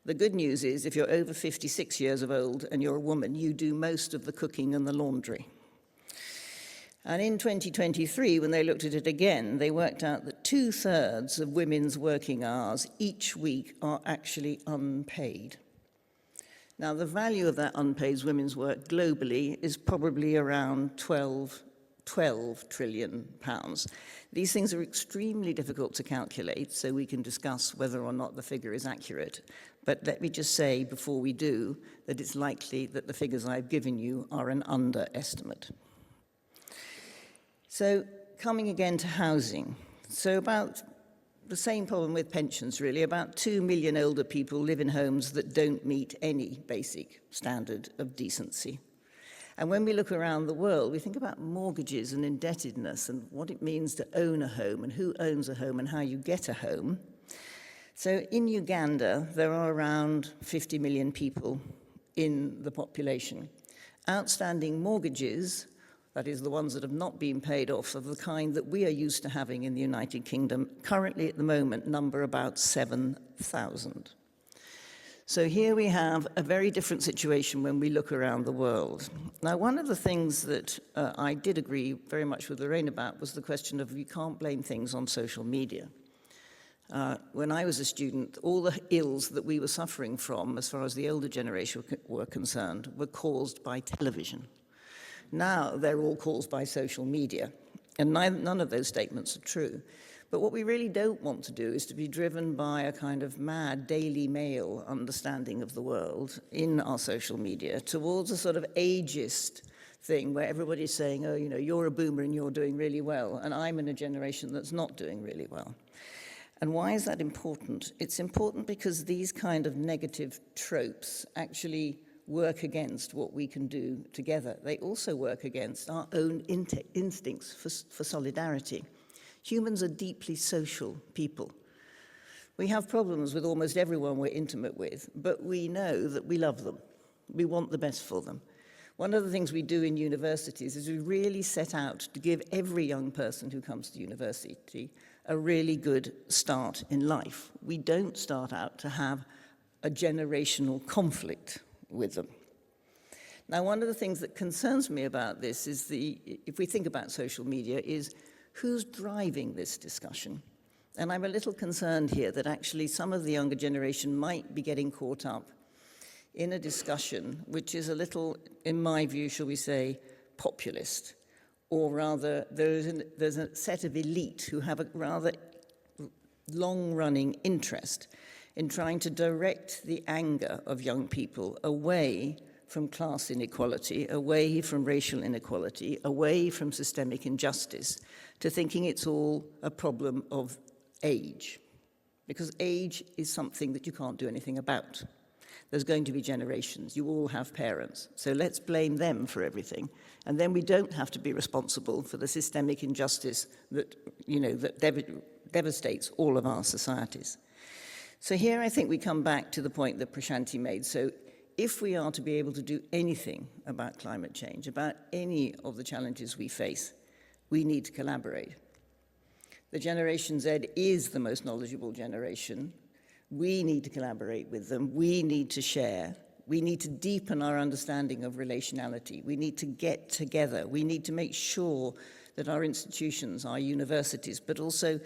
The good news is, if you're over 56 years of old and you're a woman, you do most of the cooking and the laundry. And in 2023, when they looked at it again, they worked out that 2/3 of women's working hours each week are actually unpaid. Now, the value of that unpaid women's work globally is probably around 12 trillion pounds. These things are extremely difficult to calculate, so we can discuss whether or not the figure is accurate. But let me just say before we do that it's likely that the figures I've given you are an underestimate. So coming again to housing. So about the same problem with pensions, really. About 2 million older people live in homes that don't meet any basic standard of decency. And when we look around the world, we think about mortgages and indebtedness and what it means to own a home and who owns a home and how you get a home. So in Uganda, there are around 50 million people in the population. Outstanding mortgages, that is, the ones that have not been paid off, of the kind that we are used to having in the United Kingdom, currently at the moment number about 7,000. So here we have a very different situation when we look around the world. Now, one of the things that I did agree very much with Loraine about was the question of you can't blame things on social media. When I was a student, all the ills that we were suffering from, as far as the older generation were concerned, were caused by television. Now they're all caused by social media, and none of those statements are true. But what we really don't want to do is to be driven by a kind of mad Daily Mail understanding of the world in our social media towards a sort of ageist thing where everybody's saying, oh, you know, you're a boomer and you're doing really well, and I'm in a generation that's not doing really well. And why is that important? It's important because these kind of negative tropes actually work against what we can do together. They also work against our own instincts for solidarity. Humans are deeply social people. We have problems with almost everyone we're intimate with, but we know that we love them. We want the best for them. One of the things we do in universities is we really set out to give every young person who comes to university a really good start in life. We don't start out to have a generational conflict with them. Now, one of the things that concerns me about this is if we think about social media, is who's driving this discussion? And I'm a little concerned here that actually some of the younger generation might be getting caught up in a discussion which is a little, in my view, shall we say, populist, or rather there's a set of elite who have a rather long-running interest in trying to direct the anger of young people away from class inequality, away from racial inequality, away from systemic injustice, to thinking it's all a problem of age. Because age is something that you can't do anything about. There's going to be generations. You all have parents. So let's blame them for everything. And then we don't have to be responsible for the systemic injustice that, that devastates all of our societies. So here I think we come back to the point that Prashant made. So if we are to be able to do anything about climate change, about any of the challenges we face, we need to collaborate. The Generation Z is the most knowledgeable generation. We need to collaborate with them. We need to share. We need to deepen our understanding of relationality. We need to get together. We need to make sure that our institutions, our universities, but also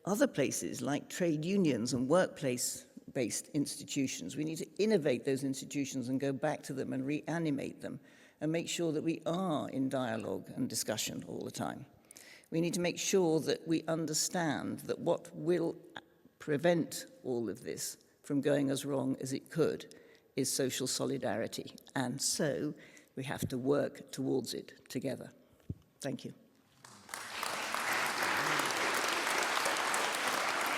other places like trade unions and workplace-based institutions, we need to innovate those institutions and go back to them and reanimate them and make sure that we are in dialogue and discussion all the time. We need to make sure that we understand that what will prevent all of this from going as wrong as it could is social solidarity. And so we have to work towards it together. Thank you.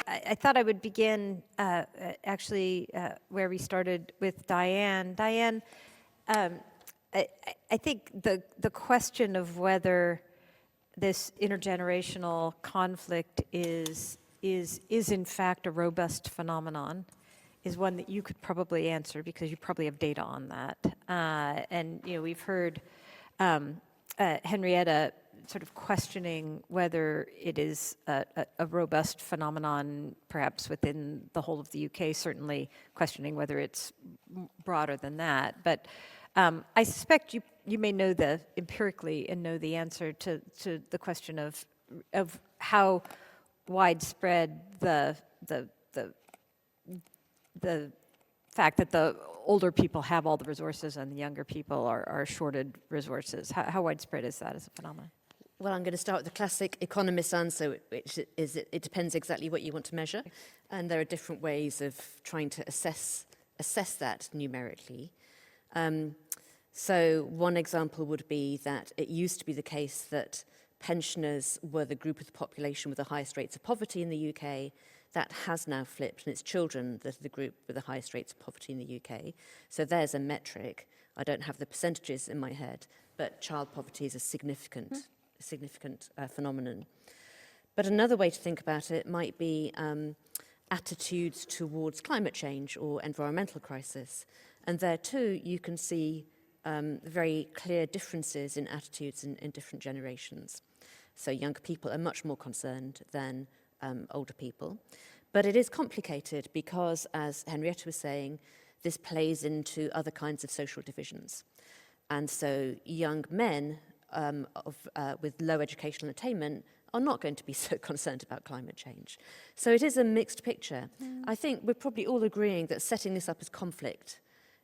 I thought I would begin where we started with Diane. Diane, I think the question of whether this intergenerational conflict is in fact a robust phenomenon is one that you could probably answer because you probably have data on that. And we've heard Henrietta sort of questioning whether it is a robust phenomenon, perhaps within the whole of the UK, certainly questioning whether it's broader than that. But I suspect you may know empirically and know the answer to the question of how widespread the fact that the older people have all the resources and the younger people are shorted resources. How widespread is that as a phenomenon? Well, I'm going to start with the classic economist answer, which is it depends exactly what you want to measure. And there are different ways of trying to assess that numerically. So one example would be that it used to be the case that pensioners were the group of the population with the highest rates of poverty in the UK. That has now flipped, and it's children that are the group with the highest rates of poverty in the UK. So there's a metric. I don't have the percentages in my head, but child poverty is a significant phenomenon. But another way to think about it might be attitudes towards climate change or environmental crisis. And there too, you can see very clear differences in attitudes in different generations. So younger people are much more concerned than older people. But it is complicated because, as Henrietta was saying, this plays into other kinds of social divisions. And so young men with low educational attainment are not going to be so concerned about climate change. So it is a mixed picture. I think we're probably all agreeing that setting this up as conflict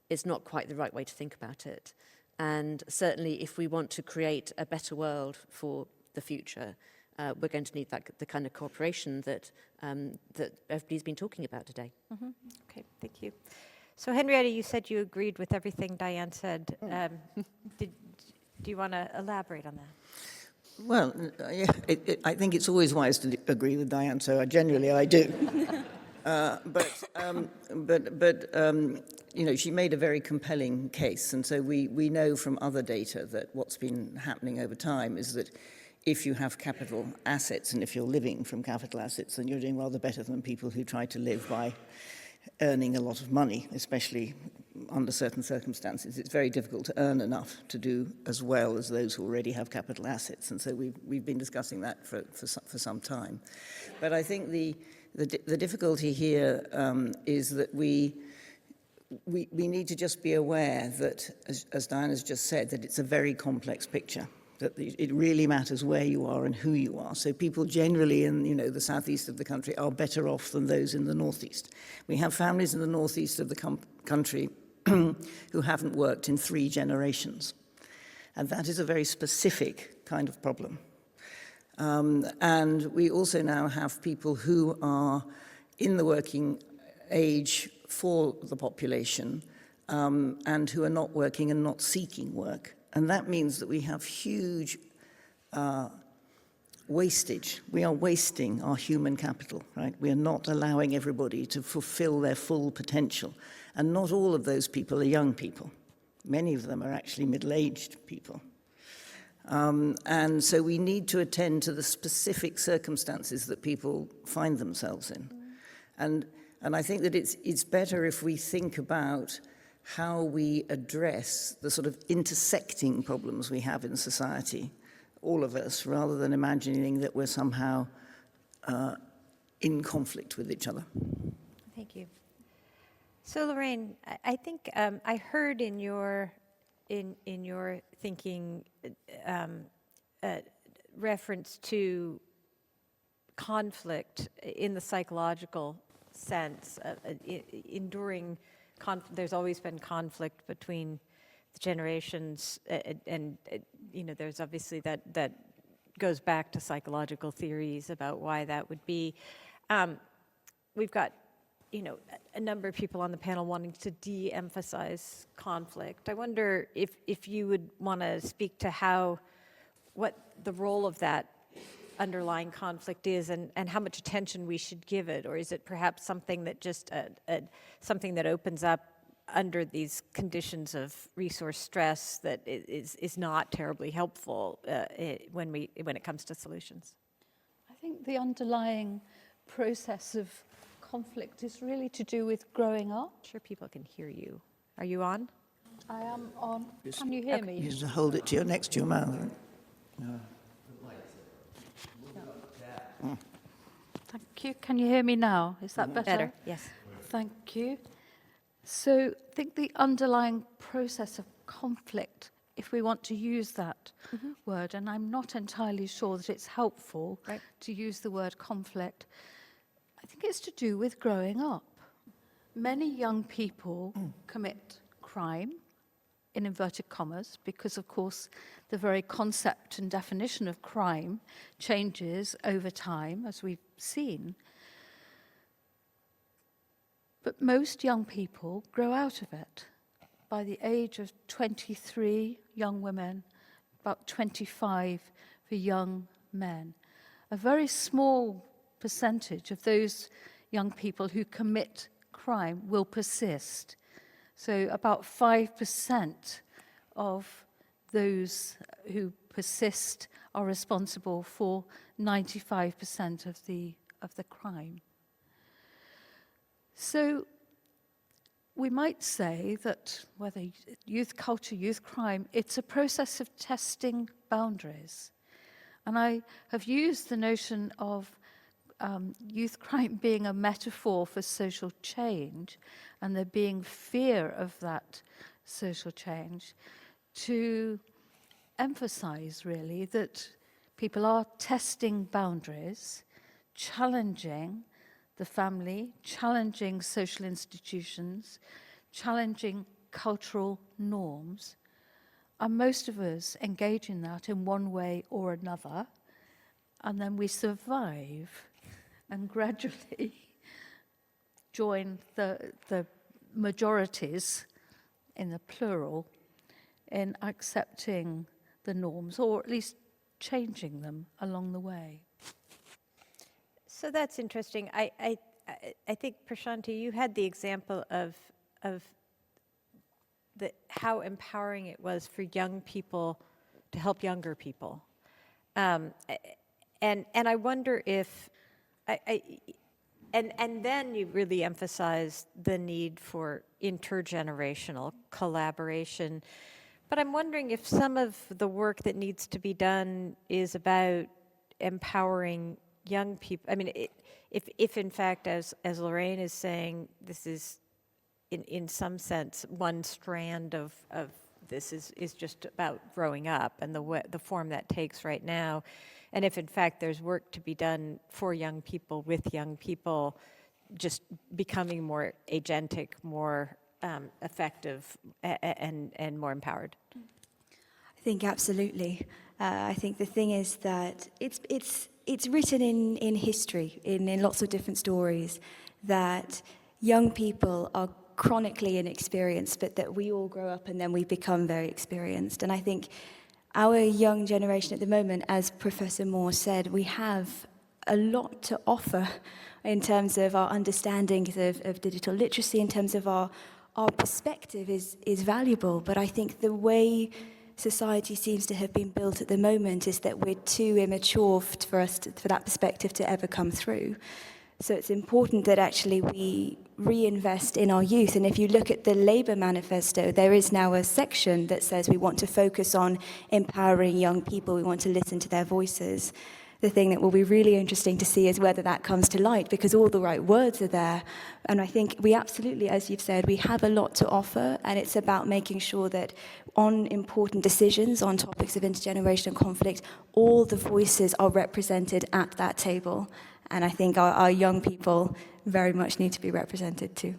is not quite the right way to think about it. And certainly if we want to create a better world for the future, we're going to need the kind of cooperation that everybody's been talking about today. Mm-hmm. Okay, thank you. So Henrietta, you said you agreed with everything Diane said. Do you want to elaborate on that? Well, yeah, I think it's always wise to agree with Diane, so generally I do. She made a very compelling case, and so we know from other data that what's been happening over time is that if you have capital assets and if you're living from capital assets, then you're doing rather better than people who try to live by earning a lot of money, especially under certain circumstances. It's very difficult to earn enough to do as well as those who already have capital assets, and so we've been discussing that for some time. But I think the difficulty here is that we need to just be aware that, as Diane has just said, that it's a very complex picture, that it really matters where you are and who you are. So people generally in the southeast of the country are better off than those in the northeast. We have families in the northeast of the country who haven't worked in 3 generations. And that is a very specific kind of problem. And we also now have people who are in the working age for the population and who are not working and not seeking work. And that means that we have huge wastage. We are wasting our human capital, right? We are not allowing everybody to fulfill their full potential. And not all of those people are young people. Many of them are actually middle-aged people. And so we need to attend to the specific circumstances that people find themselves in. And I think that it's better if we think about how we address the sort of intersecting problems we have in society, all of us, rather than imagining that we're somehow in conflict with each other. Thank you. So Loraine, I think I heard in your thinking reference to conflict in the psychological sense, enduring conflict. There's always been conflict between the generations, and you know, there's obviously that goes back to psychological theories about why that would be. We've got, you know, a number of people on the panel wanting to de-emphasize conflict. I wonder if you would want to speak to what the role of that underlying conflict is, and how much attention we should give it, or is it perhaps something that just something that opens up under these conditions of resource stress that is not terribly helpful when it comes to solutions? I think the underlying process of conflict is really to do with growing up. I'm sure people can hear you. Are you on? I am on. Can you hear me? You just hold it next to your mouth. Thank you. Can you hear me now? Is that better? Better, yes. Thank you. So I think the underlying process of conflict, if we want to use that word, and I'm not entirely sure that it's helpful to use the word conflict, I think it's to do with growing up. Many young people commit crime, in inverted commas, because of course the very concept and definition of crime changes over time, as we've seen. But most young people grow out of it. By the age of 23, young women, about 25 for young men. A very small percentage of those young people who commit crime will persist. So about 5% of those who persist are responsible for 95% of the crime. So we might say that whether youth culture, youth crime, it's a process of testing boundaries. And I have used the notion of youth crime being a metaphor for social change, and there being fear of that social change, to emphasize really that people are testing boundaries, challenging the family, challenging social institutions, challenging cultural norms. And most of us engage in that in one way or another, and then we survive and gradually join the majorities, in the plural, in accepting the norms, or at least changing them along the way. So that's interesting. I think, Prashant, you had the example of how empowering it was for young people to help younger people, and I wonder if and then you really emphasized the need for intergenerational collaboration. But I'm wondering if some of the work that needs to be done is about empowering young people. I mean, if in fact, as Loraine is saying, this is in some sense one strand of this is just about growing up and the form that takes right now. And if in fact there's work to be done for young people, with young people, just becoming more agentic, more effective and more empowered? I think absolutely. I think the thing is that it's written in history, in lots of different stories, that young people are chronically inexperienced, but that we all grow up and then we become very experienced. And I think our young generation at the moment, as Professor Moore said, we have a lot to offer in terms of our understanding of digital literacy, in terms of our perspective is valuable. But I think the way society seems to have been built at the moment is that we're too immature for that perspective to ever come through. So it's important that actually we reinvest in our youth. And if you look at the Labour manifesto, there is now a section that says we want to focus on empowering young people, we want to listen to their voices. The thing that will be really interesting to see is whether that comes to light, because all the right words are there. And I think we absolutely, as you've said, we have a lot to offer, and it's about making sure that on important decisions, on topics of intergenerational conflict, all the voices are represented at that table. And I think our young people very much need to be represented too.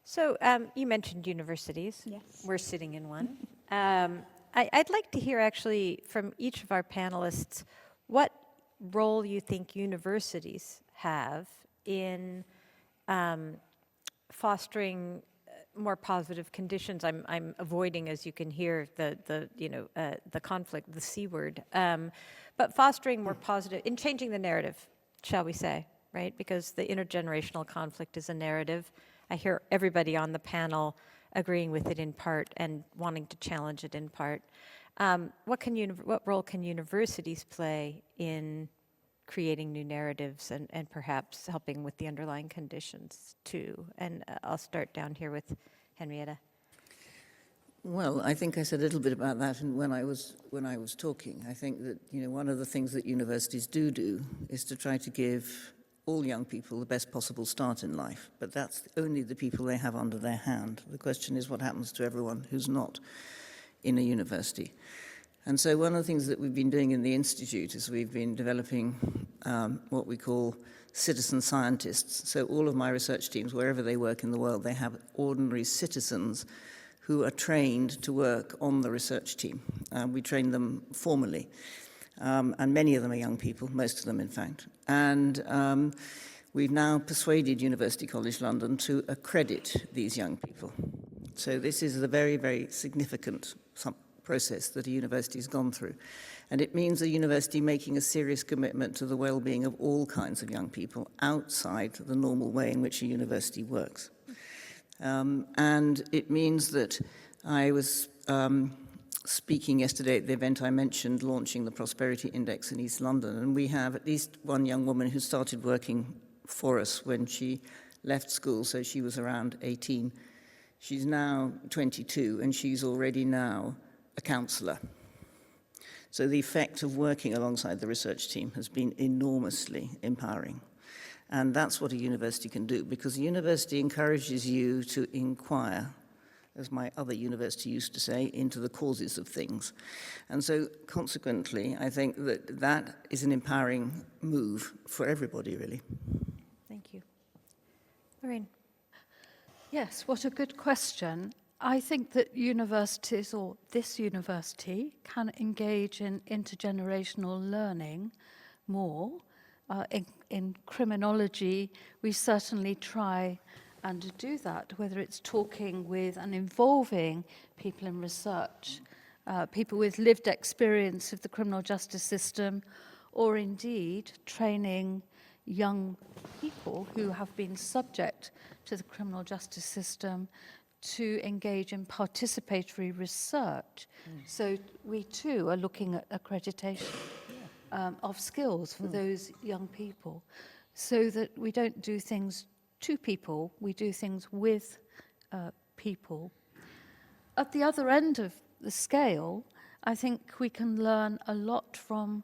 So you mentioned universities. Yes. We're sitting in one. I'd like to hear actually from each of our panelists what role you think universities have in fostering more positive conditions. I'm avoiding, as you can hear, the conflict, the C word, but fostering more positive, in changing the narrative, shall we say, right? Because the intergenerational conflict is a narrative. I hear everybody on the panel agreeing with it in part and wanting to challenge it in part. What role can universities play in creating new narratives and perhaps helping with the underlying conditions too? And I'll start down here with Henrietta. Well, I think I said a little bit about that when I was talking. I think that one of the things that universities do is to try to give all young people the best possible start in life, but that's only the people they have under their hand. The question is what happens to everyone who's not in a university. And so one of the things that we've been doing in the Institute is we've been developing what we call citizen scientists. So all of my research teams, wherever they work in the world, they have ordinary citizens who are trained to work on the research team. We train them formally. And many of them are young people, most of them, in fact. And we've now persuaded University College London to accredit these young people. So this is a very, very significant process that a university has gone through. And it means a university making a serious commitment to the well-being of all kinds of young people outside the normal way in which a university works. And it means that I was speaking yesterday at the event I mentioned, launching the Prosperity Index in East London, and we have at least one young woman who started working for us when she left school, so she was around 18. She's now 22, and she's already now a counsellor. So the effect of working alongside the research team has been enormously empowering. And that's what a university can do, because a university encourages you to inquire, as my other university used to say, into the causes of things. And so consequently, I think that that is an empowering move for everybody, really. Thank you. Loraine. Yes, what a good question. I think that universities, or this university, can engage in intergenerational learning more. In criminology, we certainly try and do that, whether it's talking with and involving people in research, people with lived experience of the criminal justice system, or indeed training young people who have been subject to the criminal justice system to engage in participatory research. So we too are looking at accreditation of skills for those young people, so that we don't do things to people, we do things with people. At the other end of the scale, I think we can learn a lot from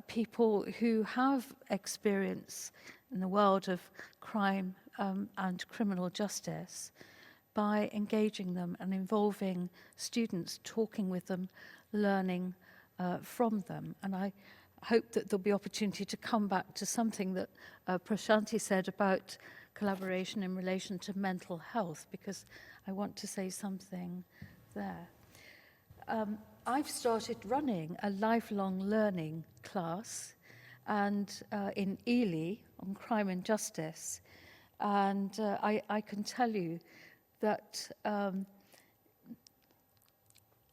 people who have experience in the world of crime and criminal justice by engaging them and involving students, talking with them, learning from them. And I hope that there'll be opportunity to come back to something that Prashant said about collaboration in relation to mental health, because I want to say something there. I've started running a lifelong learning class and in Ely on crime and justice. And I can tell you that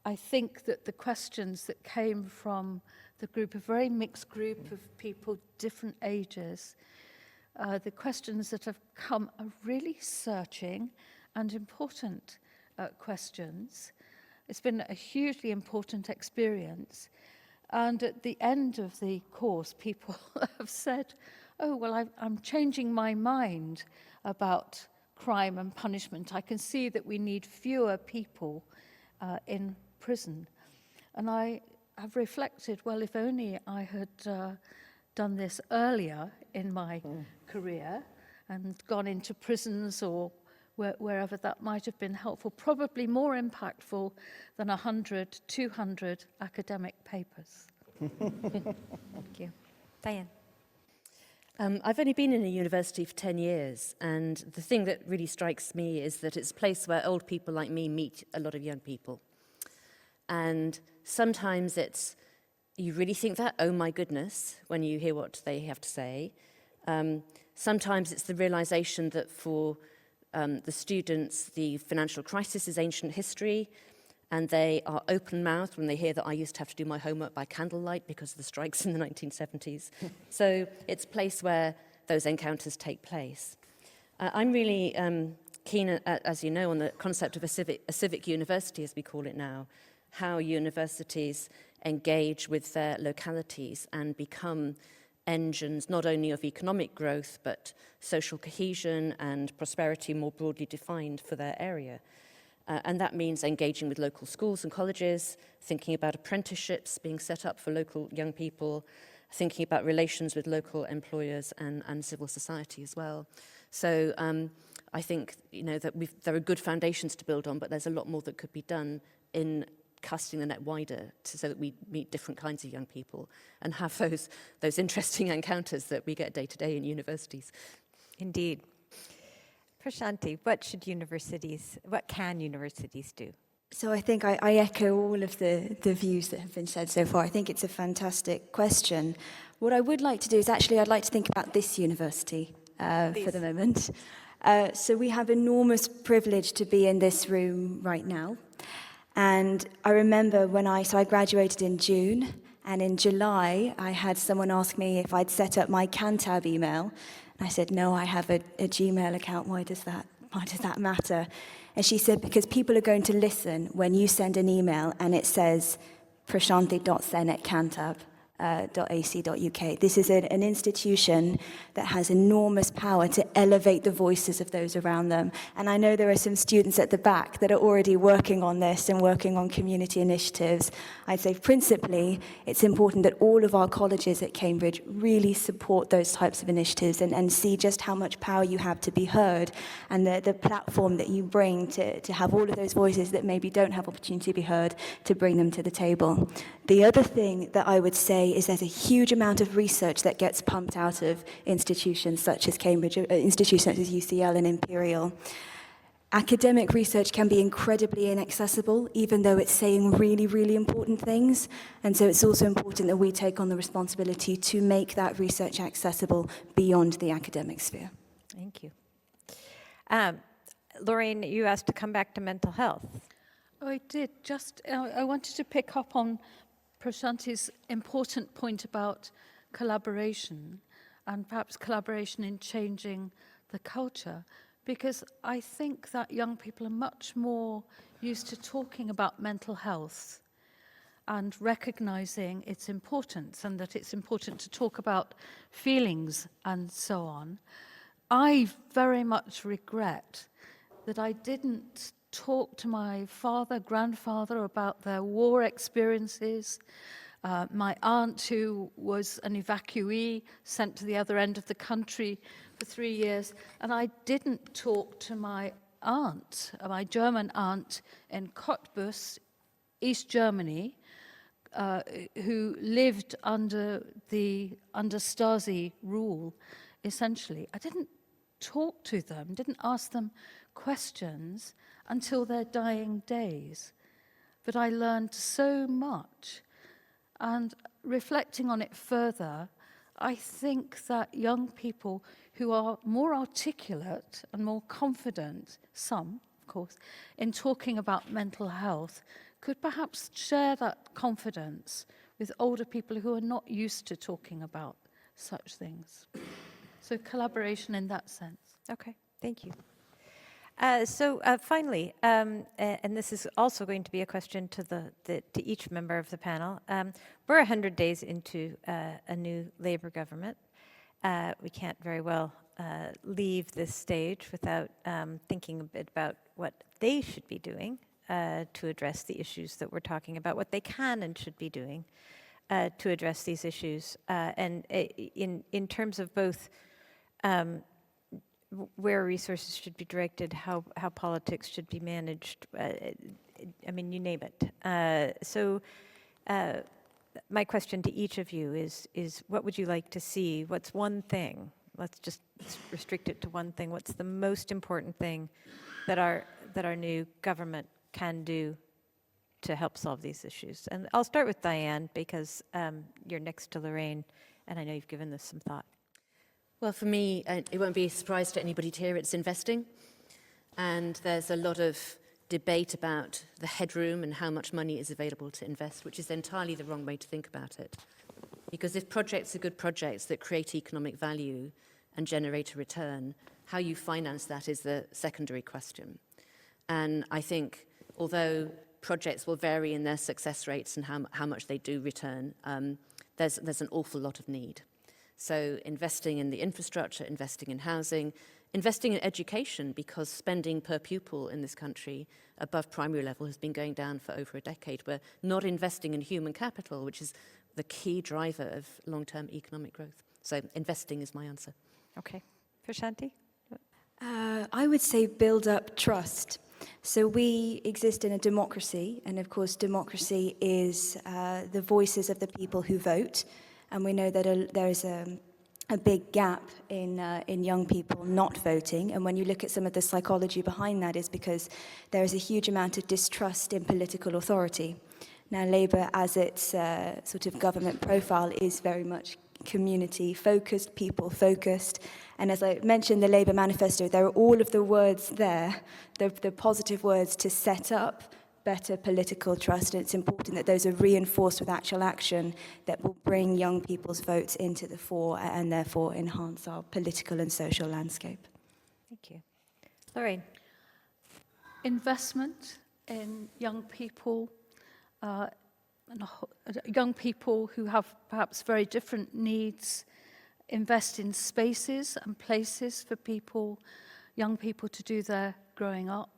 I think that the questions that came from the group, a very mixed group of people, different ages, the questions that have come are really searching and important questions. It's been a hugely important experience. And at the end of the course, people have said, oh, well, I'm changing my mind about crime and punishment. I can see that we need fewer people in prison. And I have reflected, well, if only I had done this earlier in my career and gone into prisons or wherever that might have been helpful, probably more impactful than 100, 200 academic papers. Thank you. Diane. I've only been in a university for 10 years, and the thing that really strikes me is that it's a place where old people like me meet a lot of young people. And sometimes you really think that, oh my goodness, when you hear what they have to say. Sometimes it's the realization that for the students, the financial crisis is ancient history, and they are open-mouthed when they hear that I used to have to do my homework by candlelight because of the strikes in the 1970s. So it's a place where those encounters take place. I'm really keen, as you know, on the concept of a civic university, as we call it now, how universities engage with their localities and become engines not only of economic growth, but social cohesion and prosperity more broadly defined for their area. And that means engaging with local schools and colleges, thinking about apprenticeships being set up for local young people, thinking about relations with local employers and civil society as well. So I think that there are good foundations to build on, but there's a lot more that could be done in casting the net wider so that we meet different kinds of young people and have those interesting encounters that we get day to day in universities. Indeed. Prashanti, what can universities do? So I think I echo all of the views that have been said so far. I think it's a fantastic question. What I would like to do is I'd like to think about this university for the moment. So we have enormous privilege to be in this room right now. And I remember I graduated in June, and in July I had someone ask me if I'd set up my Cantab email. And I said, no, I have a Gmail account. Why does that matter? And she said, because people are going to listen when you send an email and it says prashanti.sen@cantab.ac.uk. This is an institution that has enormous power to elevate the voices of those around them. And I know there are some students at the back that are already working on this and working on community initiatives. I'd say principally, it's important that all of our colleges at Cambridge really support those types of initiatives and see just how much power you have to be heard and the platform that you bring to have all of those voices that maybe don't have opportunity to be heard, to bring them to the table. The other thing that I would say is there's a huge amount of research that gets pumped out of institutions such as Cambridge, institutions such as UCL and Imperial. Academic research can be incredibly inaccessible, even though it's saying really, really important things. And so it's also important that we take on the responsibility to make that research accessible beyond the academic sphere. Thank you. Loraine, you asked to come back to mental health. Oh, I did. I wanted to pick up on Prashanti's important point about collaboration, and perhaps collaboration in changing the culture, because I think that young people are much more used to talking about mental health and recognizing its importance, and that it's important to talk about feelings and so on. I very much regret that I didn't talk to my father, grandfather about their war experiences. My aunt, who was an evacuee, sent to the other end of the country for 3 years, and I didn't talk to my aunt, my German aunt in Cottbus, East Germany, who lived under Stasi rule, essentially. I didn't talk to them, didn't ask them questions until their dying days. But I learned so much. And reflecting on it further, I think that young people who are more articulate and more confident, some, of course, in talking about mental health, could perhaps share that confidence with older people who are not used to talking about such things. So collaboration in that sense. Okay, thank you. Finally, and this is also going to be a question to to each member of the panel. We're 100 days into a new Labour government. We can't very well leave this stage without thinking a bit about what they should be doing to address the issues that we're talking about, what they can and should be doing to address these issues, and in terms of both where resources should be directed, how politics should be managed. I mean, you name it. My question to each of you is what would you like to see? What's one thing? Let's restrict it to one thing. What's the most important thing that our new government can do to help solve these issues? And I'll start with Diane, because you're next to Loraine, and I know you've given this some thought. Well, for me, it won't be a surprise to anybody to hear it's investing. And there's a lot of debate about the headroom and how much money is available to invest, which is entirely the wrong way to think about it. Because if projects are good projects that create economic value and generate a return, how you finance that is the secondary question. And I think, although projects will vary in their success rates and how much they do return, there's an awful lot of need. So investing in the infrastructure, investing in housing, investing in education, because spending per pupil in this country above primary level has been going down for over a decade. We're not investing in human capital, which is the key driver of long-term economic growth. So investing is my answer. Okay. Prashanti? I would say build up trust. So we exist in a democracy, and of course democracy is the voices of the people who vote. And we know that there is a big gap in young people not voting. And when you look at some of the psychology behind that, is because there is a huge amount of distrust in political authority. Now, Labour, as its sort of government profile, is very much community-focused, people-focused. And as I mentioned, the Labour manifesto, there are all of the words there, the positive words to set up better political trust, and it's important that those are reinforced with actual action that will bring young people's votes into the fore and therefore enhance our political and social landscape. Thank you. Loraine? Investment in young people who have perhaps very different needs, invest in spaces and places for young people to do their growing up.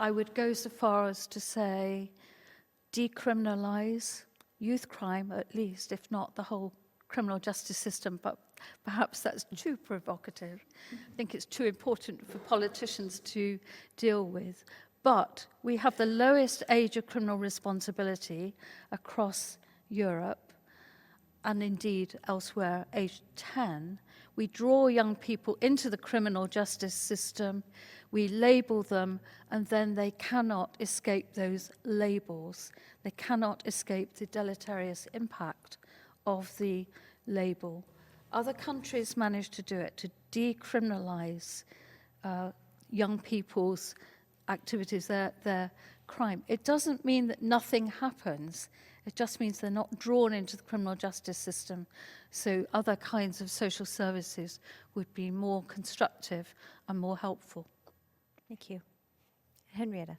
I would go so far as to say decriminalise youth crime, at least, if not the whole criminal justice system, but perhaps that's too provocative. I think it's too important for politicians to deal with. But we have the lowest age of criminal responsibility across Europe, and indeed elsewhere, age 10. We draw young people into the criminal justice system, we label them, and then they cannot escape those labels. They cannot escape the deleterious impact of the label. Other countries manage to do it, to decriminalise young people's activities, their crime. It doesn't mean that nothing happens. It just means they're not drawn into the criminal justice system. So other kinds of social services would be more constructive and more helpful. Thank you. Henrietta?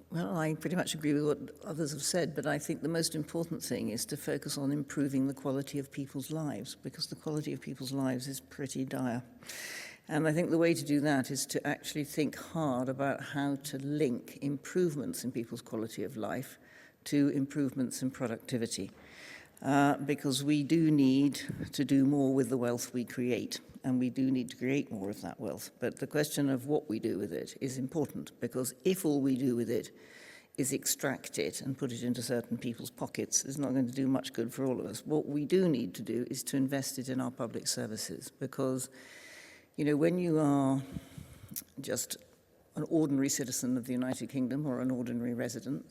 Well, I pretty much agree with what others have said, but I think the most important thing is to focus on improving the quality of people's lives, because the quality of people's lives is pretty dire. And I think the way to do that is to actually think hard about how to link improvements in people's quality of life to improvements in productivity. Because we do need to do more with the wealth we create, and we do need to create more of that wealth. But the question of what we do with it is important, because if all we do with it is extract it and put it into certain people's pockets is not going to do much good for all of us. What we do need to do is to invest it in our public services, because, you know, when you are just an ordinary citizen of the United Kingdom or an ordinary resident,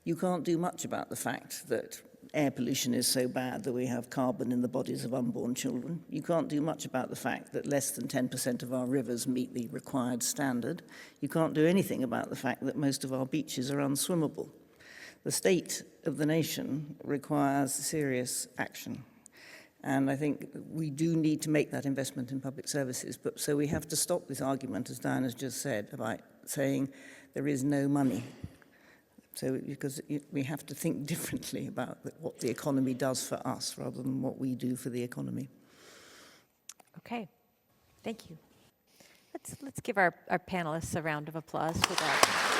you can't do much about the fact that air pollution is so bad that we have carbon in the bodies of unborn children. You can't do much about the fact that less than 10% of our rivers meet the required standard. You can't do anything about the fact that most of our beaches are unswimmable. The state of the nation requires serious action. And I think we do need to make that investment in public services. But so we have to stop this argument, as Diane has just said, about saying there is no money. So, because we have to think differently about what the economy does for us rather than what we do for the economy. Okay, thank you. Let's give our panelists a round of applause for that.